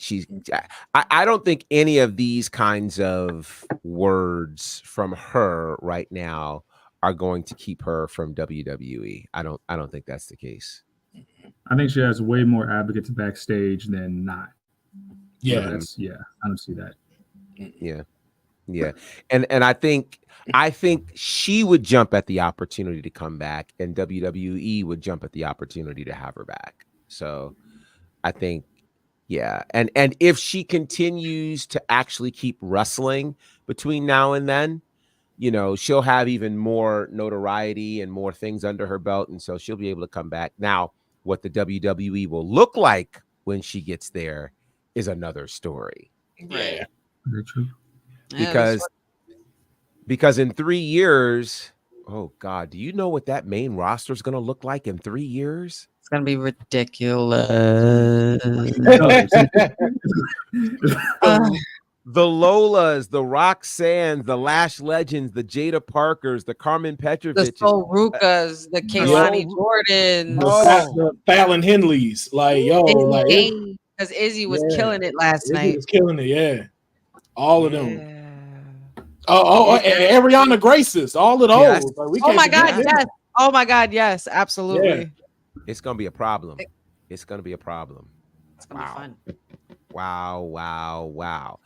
I don't think any of these kinds of words from her right now are going to keep her from WWE. I don't think that's the case. I think she has way more advocates backstage than not. Yeah, I don't see that. Yeah. And I think she would jump at the opportunity to come back, and WWE would jump at the opportunity to have her back. So I think, yeah. And if she continues to actually keep wrestling between now and then, she'll have even more notoriety and more things under her belt. And so she'll be able to come back. Now, what the WWE will look like when she gets there is another story. Yeah. Very true. Because in 3 years, oh God, do you know what that main roster is going to look like in 3 years? It's going to be ridiculous. The Lolas, the Roxannes, the Lash Legends, the Jada Parkers, the Carmen Petrovic, the Sol Rukas, the Kaylani Jordans, the Fallon Henleys, because Izzy was killing it last night. Izzy was killing it, yeah. All of them. And Ariana Graces, all of those. Yes. Oh my God, yes. Oh my God, yes, absolutely. Yeah. It's gonna be a problem. It's gonna be fun. Wow.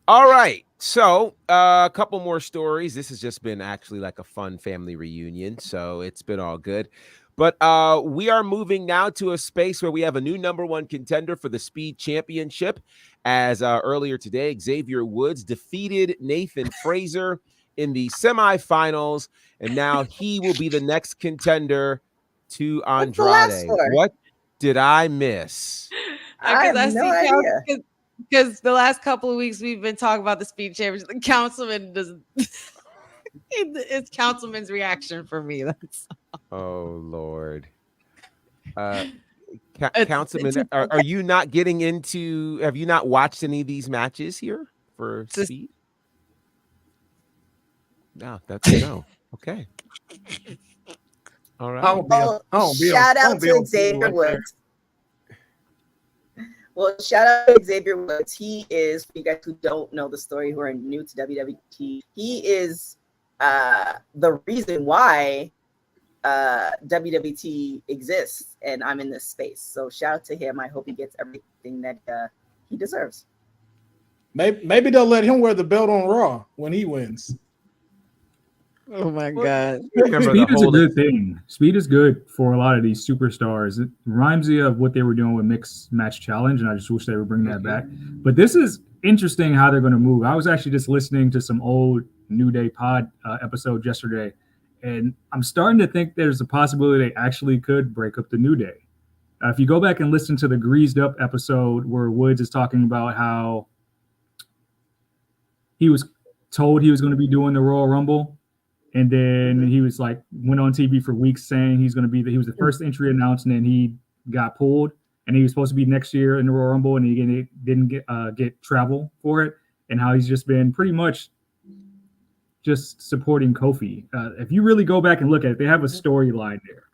All right. So a couple more stories. This has just been actually like a fun family reunion. So it's been all good. But we are moving now to a space where we have a new #1 contender for the Speed Championship. As earlier today, Xavier Woods defeated Nathan Fraser in the semifinals. And now he will be the next contender to Andrade. What did I miss? I have no idea. Because the last couple of weeks we've been talking about the Speed Championship. The councilman doesn't. It's Councilman's reaction for me. That's Oh Lord. It's- Councilman, it's- are you not getting into? Have you not watched any of these matches here for Speed? No, that's no. Okay. All right. Shout out to Xavier Woods. Well, shout out to Xavier Woods. He is, for you guys who don't know the story, who are new to WWT, he is the reason why WWT exists, and I'm in this space. So shout out to him. I hope he gets everything that he deserves. Maybe they'll let him wear the belt on Raw when he wins. Oh my God. Speed is a good thing. Speed is good for a lot of these superstars. It reminds me of what they were doing with Mixed Match Challenge, and I just wish they would bring that back. But this is interesting how they're going to move. I was actually just listening to some old New Day pod episode yesterday, and I'm starting to think there's a possibility they actually could break up the New Day. If you go back and listen to the Greased Up episode where Woods is talking about how he was told he was going to be doing the Royal Rumble, and then he was like, went on TV for weeks saying he was the first entry announced, and then he got pulled, and he was supposed to be next year in the Royal Rumble, and he didn't get travel for it, and how he's just been pretty much just supporting Kofi. If you really go back and look at it, they have a storyline there.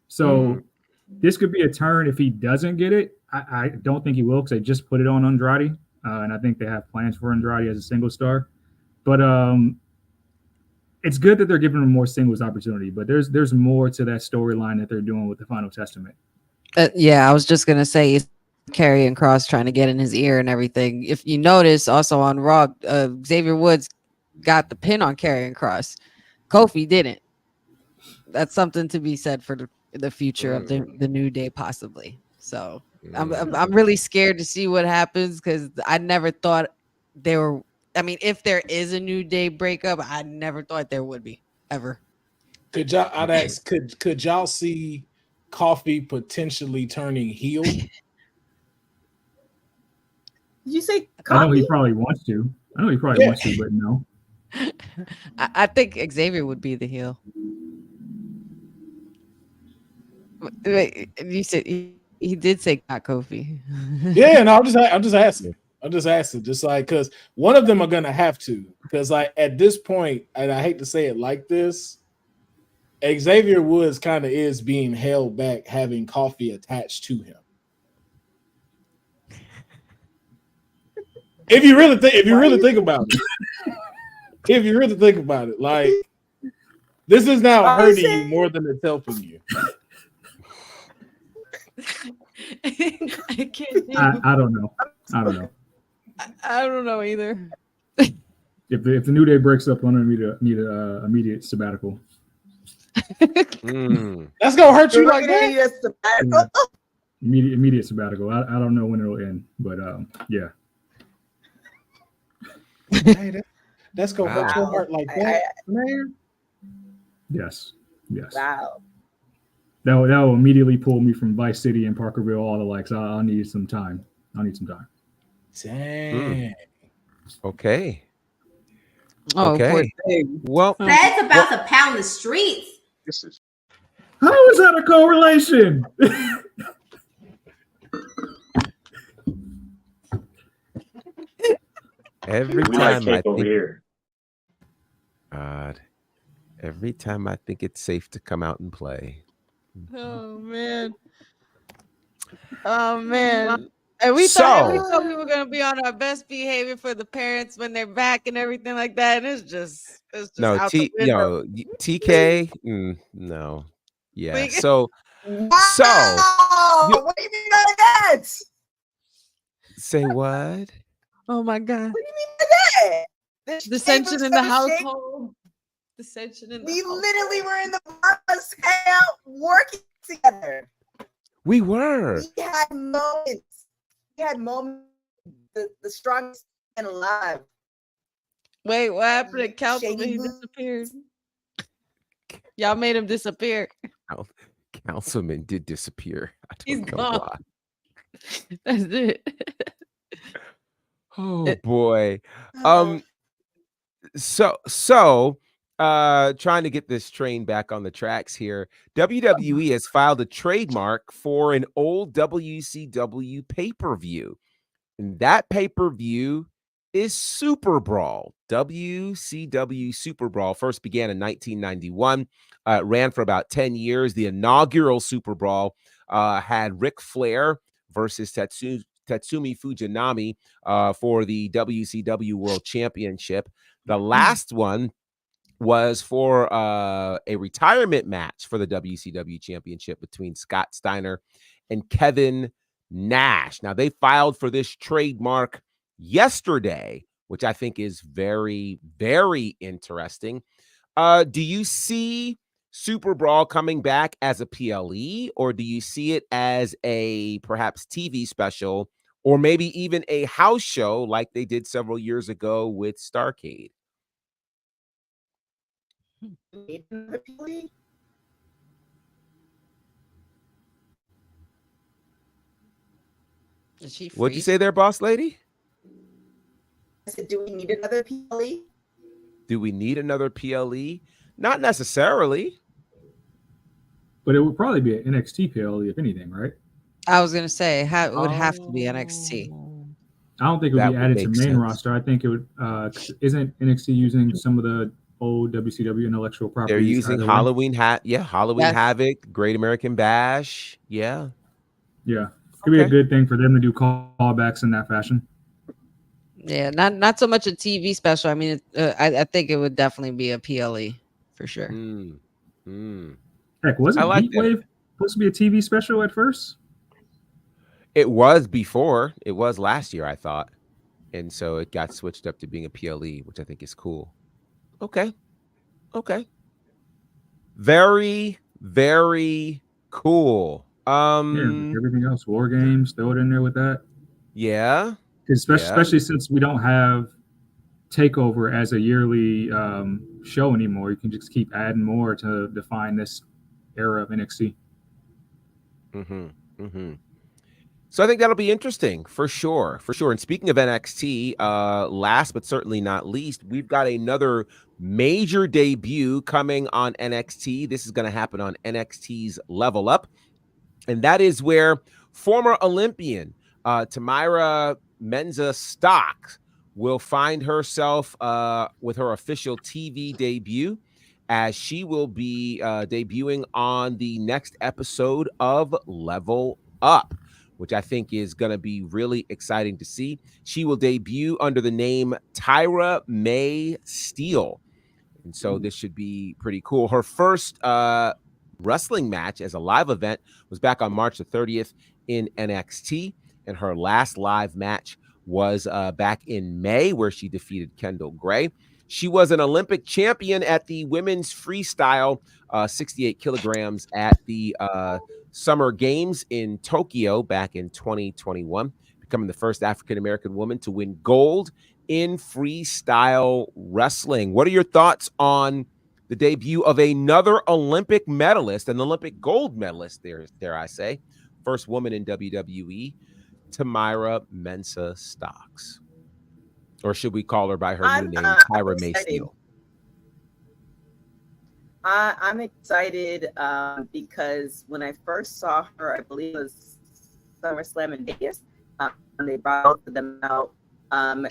So this could be a turn if he doesn't get it. I don't think he will, because they just put it on Andrade, and I think they have plans for Andrade as a single star. But it's good that they're giving him more singles opportunity, but there's more to that storyline that they're doing with the Final Testament. Yeah, I was just gonna say Karrion Kross trying to get in his ear and everything. If you notice, also on Raw, Xavier Woods got the pin on Karrion Kross. Kofi didn't. That's something to be said for the future of the New Day, possibly. So I'm really scared to see what happens, because I never thought they were. I mean, if there is a New Day breakup, I never thought there would be ever. Could y'all see Kofi potentially turning heel? Did you say Kofi? I know he probably wants to. Wants to, but no. I think Xavier would be the heel. Wait, you said he did say not Kofi. Yeah, no, I'm just asking. Just like, because one of them are gonna have to, because like at this point, and I hate to say it like this, Xavier Woods kind of is being held back, having Kofi attached to him. If you really think about it, like this is now hurting you more than it's helping you. I can't. I don't know. I don't know either. If the New Day breaks up, I'm gonna need a immediate sabbatical. That's gonna hurt you like that. Immediate sabbatical. I don't know when it'll end, but yeah. Hey, that's gonna hurt your heart like that, man. Yes. Wow. That will immediately pull me from Vice City and Parkerville, all the likes. I'll need some time. Dang. Okay. Oh, okay. Well, Fred's about to pound the streets. How is that a correlation? Every time I think it's safe to come out and play. Oh man. And we thought we were gonna be on our best behavior for the parents when they're back and everything like that. And it's just no out the window. TK. No. Yeah. So what do you mean by that? Say what? Oh my God. What do you mean by that? Dissension in the houshhold. Dissension in the household. Literally were in the Bahamas hangout working together. We were. We had moments. The strongest man alive. Wait, what happened to Councilman? He disappeared. Y'all made him disappear. Councilman did disappear. He's gone. That's it. Oh boy. So Trying to get this train back on the tracks here. WWE has filed a trademark for an old WCW pay-per-view. And that pay-per-view is Super Brawl. WCW Super Brawl first began in 1991. It ran for about 10 years. The inaugural Super Brawl had Ric Flair versus Tatsumi Fujinami for the WCW World Championship. The last one was for a retirement match for the WCW Championship between Scott Steiner and Kevin Nash. Now, they filed for this trademark yesterday, which I think is very, very interesting. Do you see Super Brawl coming back as a PLE, or do you see it as a perhaps TV special, or maybe even a house show like they did several years ago with Starrcade? Is she What'd you free? say there, boss lady? I said, do we need another PLE? Do we need another PLE? Not necessarily. But it would probably be an NXT PLE, if anything, right? I was gonna say it would have to be NXT. I don't think it would That be would added to make main sense. roster. I think it would. Isn't NXT using some of the old WCW intellectual properties? They're using either way? Halloween Halloween Yes. Havoc, Great American Bash. Yeah. Yeah, could be a Okay. good thing for them to do callbacks in that fashion. Yeah, not so much a TV special. I mean, I think it would definitely be a PLE for sure. Heck, wasn't I like that. Heatwave supposed to be a TV special at first? It was before. It was last year, I thought. And so it got switched up to being a PLE, which I think is cool. Okay. Okay. Very, very cool. Yeah, everything else, War Games, throw it in there with that. Yeah. Especially since we don't have TakeOver as a yearly show anymore, you can just keep adding more to define this era of NXT. So I think that'll be interesting for sure. For sure. And speaking of NXT, last but certainly not least, we've got another major debut coming on NXT. This is going to happen on NXT's Level Up. And that is where former Olympian Tamira Menza Stock will find herself with her official TV debut, as she will be debuting on the next episode of Level Up, which I think is going to be really exciting to see. She will debut under the name Tyra May Steele. And so this should be pretty cool. Her first wrestling match as a live event was back on March the 30th in NXT. And her last live match was back in May, where she defeated Kendall Gray. She was an Olympic champion at the women's freestyle 68 kilograms at the Summer Games in Tokyo back in 2021, becoming the first African-American woman to win gold in freestyle wrestling. What are your thoughts on the debut of another Olympic medalist, an Olympic gold medalist, dare I say, first woman in WWE, Tamira Mensa Stocks? Or should we call her by her new name, Tyra May Steele? I'm excited because when I first saw her, I believe it was SummerSlam in Vegas, when they brought both of them out,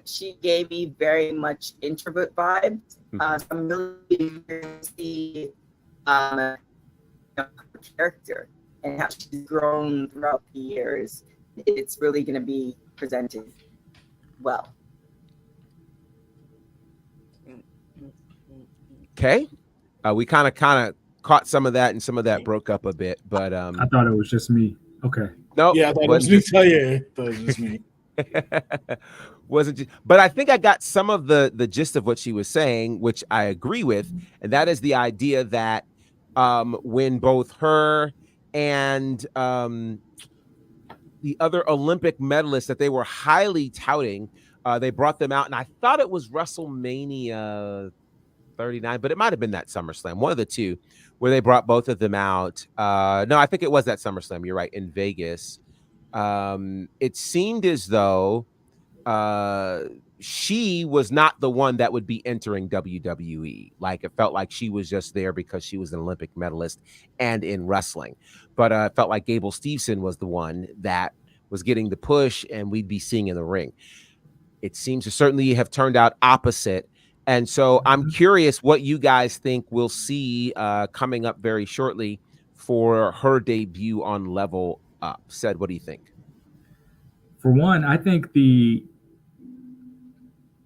she gave me very much introvert vibes. So I'm really eager to see her character and how she's grown throughout the years. It's really going to be presented well. Okay. We kind of caught some of that, and some of that broke up a bit, but I thought it was just me. Okay. No, Yeah, I thought it was just me. Wasn't just, but I think I got some of the gist of what she was saying, which I agree with, and that is the idea that when both her and the other Olympic medalists that they were highly touting, they brought them out, and I thought it was WrestleMania 39, but it might have been that SummerSlam, one of the two, where they brought both of them out. No, I think it was that SummerSlam. You're right, in Vegas. It seemed as though she was not the one that would be entering WWE. Like, it felt like she was just there because she was an Olympic medalist and in wrestling. But it felt like Gable Steveson was the one that was getting the push and we'd be seeing in the ring. It seems to certainly have turned out opposite. And so I'm curious what you guys think we'll see coming up very shortly for her debut on Level Up. Said, what do you think? For one, I think the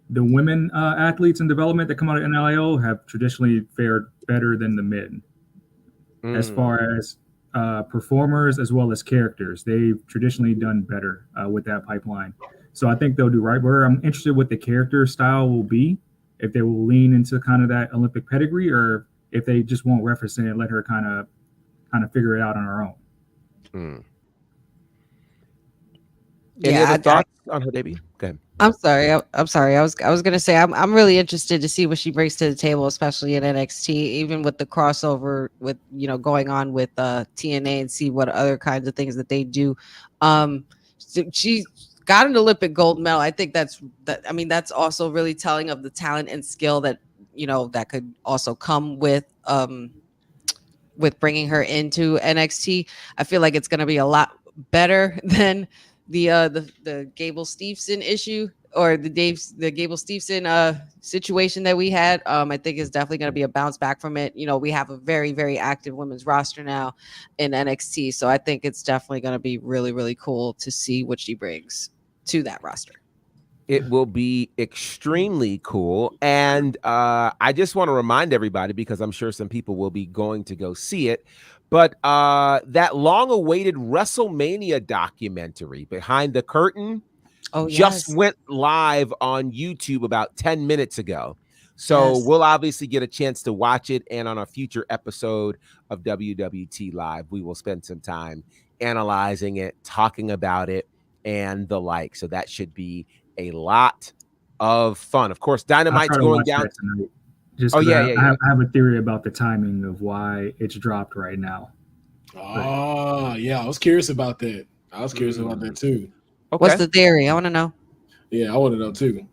women athletes in development that come out of NIL have traditionally fared better than the men as far as performers as well as characters. They've traditionally done better with that pipeline. So I think they'll do right. Where I'm interested what the character style will be, if they will lean into kind of that Olympic pedigree, or if they just won't reference it and let her kind of figure it out on her own. Any other thoughts on her debut? Go ahead. I'm sorry. I'm sorry. I was gonna say I'm really interested to see what she brings to the table, especially in NXT, even with the crossover with going on with TNA, and see what other kinds of things that they do. So she got an Olympic gold medal. I think that's also really telling of the talent and skill that that could also come with bringing her into NXT. I feel like it's gonna be a lot better than the Gable Steveson issue, or the Gable Steveson situation that we had. I think is definitely going to be a bounce back from it. We have a very, very active women's roster now in NXT, so I think it's definitely going to be really, really cool to see what she brings to that roster. It will be extremely cool. And I just want to remind everybody, because I'm sure some people will be going to go see it, but that long-awaited WrestleMania documentary, Behind the Curtain, just went live on YouTube about 10 minutes ago. So we'll obviously get a chance to watch it. And on a future episode of WWT Live, we will spend some time analyzing it, talking about it, and the like. So that should be a lot of fun. Of course, Dynamite's going down tonight. Just I have a theory about the timing of why it's dropped right now. Oh, yeah. I was curious about that. I was curious about that too. Okay. What's the theory? I want to know. Yeah, I want to know too.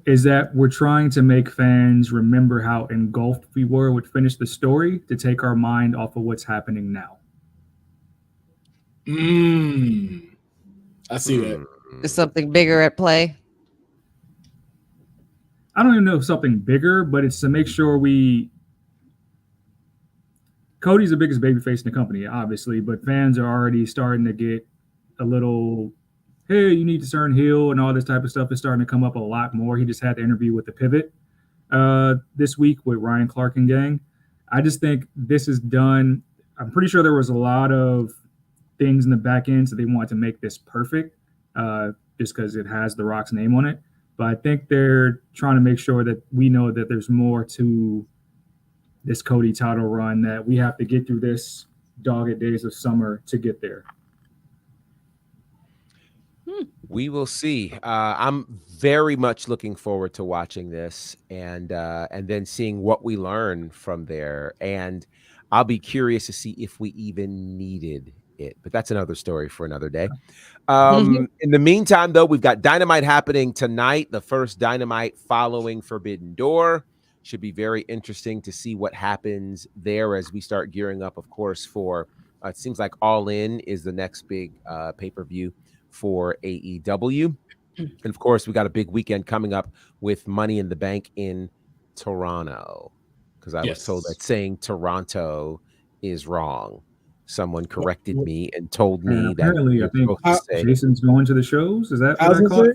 Is that we're trying to make fans remember how engulfed we were with Finish the Story to take our mind off of what's happening now. I see that. Is something bigger at play? I don't even know if something bigger, but it's to make sure Cody's the biggest babyface in the company, obviously, but fans are already starting to get a little, hey, you need to turn heel, and all this type of stuff is starting to come up a lot more. He just had the interview with the Pivot this week with Ryan Clark and gang. I just think this is done. I'm pretty sure there was a lot of things in the back end, so they wanted to make this perfect just because it has The Rock's name on it. But I think they're trying to make sure that we know that there's more to this Cody title run, that we have to get through this dogged days of summer to get there. We will see. I'm very much looking forward to watching this and then seeing what we learn from there. And I'll be curious to see if we even needed it. But that's another story for another day. In the meantime, though, we've got Dynamite happening tonight. The first Dynamite following Forbidden Door. Should be very interesting to see what happens there as we start gearing up, of course, for it seems like All In is the next big pay-per-view for AEW. And of course, we got a big weekend coming up with Money in the Bank in Toronto, because I was told that saying Toronto is wrong. Someone corrected me and told me that apparently I think Jason's going to the shows. Is that what I caught?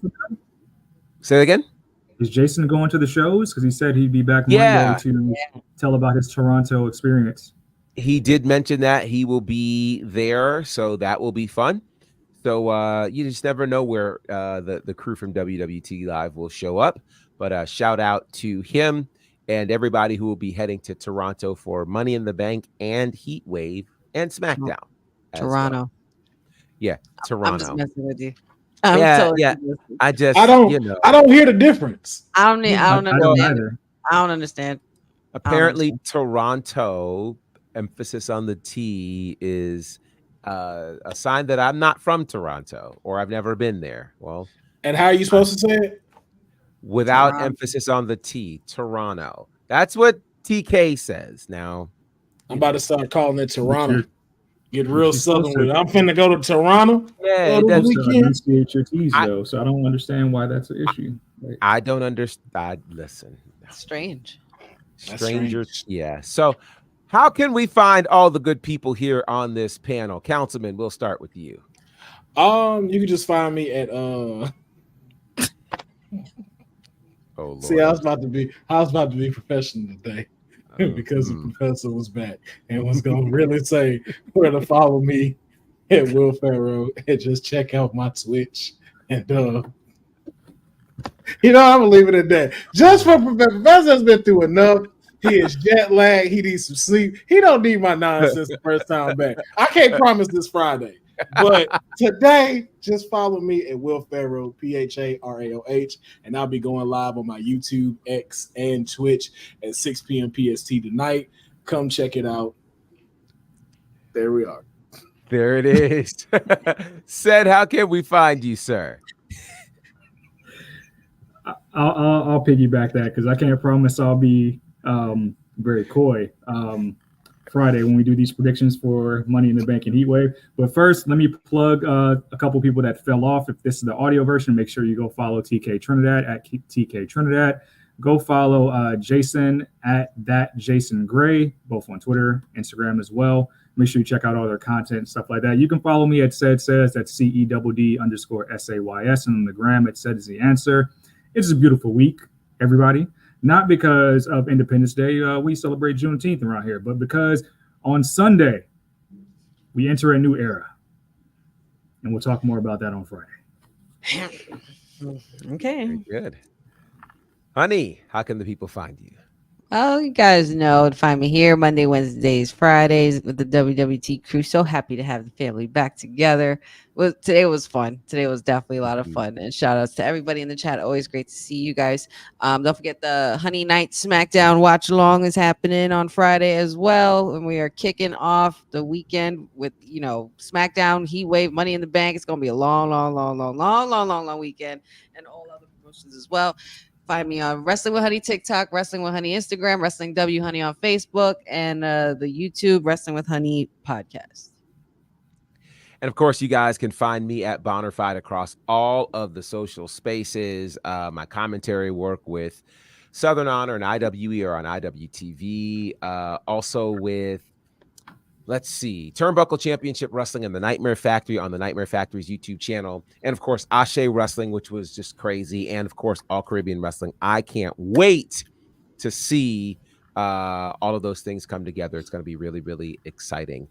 Say it again. Is Jason going to the shows? Because he said he'd be back Monday to tell about his Toronto experience. He did mention that he will be there, so that will be fun. So you just never know where the crew from WWT Live will show up. But shout out to him and everybody who will be heading to Toronto for Money in the Bank and Heat Wave and SmackDown. Toronto. Well. Yeah, Toronto. I'm just messing with you. I don't hear the difference. I don't understand. I don't understand. Apparently, Toronto, emphasis on the T, is a sign that I'm not from Toronto or I've never been there. Well, And how are you supposed to say it? Without Toronto. emphasis on the T. Toronto. That's what TK says. Now, I'm about to start calling it Toronto. You're- Get you're real supposed southern with it. to- I'm finna go to Toronto. yeah, over it the does. to weekend. enunciate your T's I- though, so I don't understand why that's an issue. Like, I don't understand. Listen, Strange. stranger. strange. Yeah. So, how can we find all the good people here on this panel? Councilman, we'll start with you. You can just find me at Oh Lord. See, I was about to be professional today because the professor was back and was gonna really say where to follow me at Will Ferrell and just check out my Twitch and I'm gonna leave it at that. Just for Professor's been through enough. He is jet lagged. He needs some sleep. He don't need my nonsense the first time back. I can't promise this Friday, but today, just follow me at Will Ferrell, PHARAOH, and I'll be going live on my YouTube, X, and Twitch at 6 p.m. PST tonight. Come check it out. There we are. There it is. Said, how can we find you, sir? I'll piggyback that because I can't promise I'll be very coy Friday when we do these predictions for Money in the Bank and Heatwave. But first, let me plug a couple people that fell off. If this is the audio version, make sure you go follow TK Trinidad at TK Trinidad. Go follow Jason at that Jason Gray, both on Twitter, Instagram as well. Make sure you check out all their content and stuff like that. You can follow me at Says, that's CEDD_SAYS, and on the gram it said is the answer. It's a beautiful week, everybody. Not because of Independence Day, we celebrate Juneteenth around here, but because on Sunday, we enter a new era. And we'll talk more about that on Friday. Okay. Very good. Honey, how can the people find you? Oh, you guys know to find me here Monday, Wednesdays, Fridays with the WWT crew. So happy to have the family back together. Well, today was fun. Today was definitely a lot of fun. And shout outs to everybody in the chat. Always great to see you guys. Don't forget the Honey Night SmackDown watch along is happening on Friday as well. And we are kicking off the weekend with, SmackDown, Heatwave, Money in the Bank. It's going to be a long weekend, and all other promotions as well. Find me on Wrestling with Honey TikTok, Wrestling with Honey Instagram, Wrestling W Honey on Facebook, and the YouTube Wrestling with Honey podcast. And of course, you guys can find me at Bonnerfied across all of the social spaces. My commentary work with Southern Honor and IWE are on IWTV. Also with, let's see, Turnbuckle Championship Wrestling and the Nightmare Factory on the Nightmare Factory's YouTube channel. And of course, Ashe Wrestling, which was just crazy. And of course, All Caribbean Wrestling. I can't wait to see all of those things come together. It's going to be really, really exciting.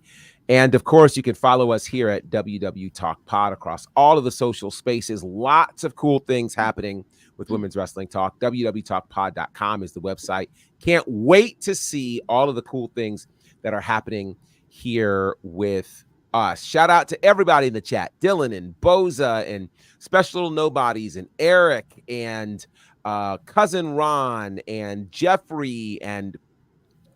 And of course, you can follow us here at wwtalkpod across all of the social spaces. Lots of cool things happening with Women's Wrestling Talk. wwtalkpod.com is the website. Can't wait to see all of the cool things that are happening here with us. Shout out to everybody in the chat, Dylan and Boza and Special Little Nobodies and Eric and Cousin Ron and Jeffrey and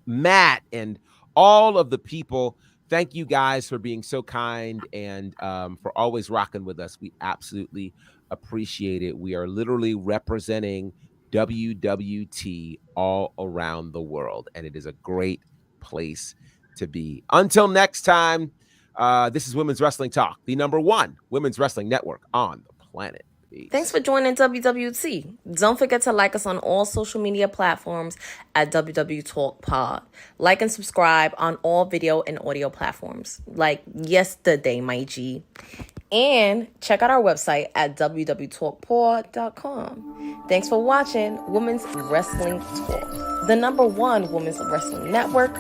Matt and all of the people. Thank you guys for being so kind and for always rocking with us. We absolutely appreciate it. We are literally representing WWT all around the world, and it is a great place to be. Until next time, this is Women's Wrestling Talk, the #1 women's wrestling network on the planet. Peace. Thanks for joining WWT. Don't forget to like us on all social media platforms at wwtalkpod. Like and subscribe on all video and audio platforms like yesterday, my G. And check out our website at wwtalkpod.com. Thanks for watching Women's Wrestling Talk, the #1 women's wrestling network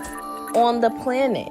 on the planet.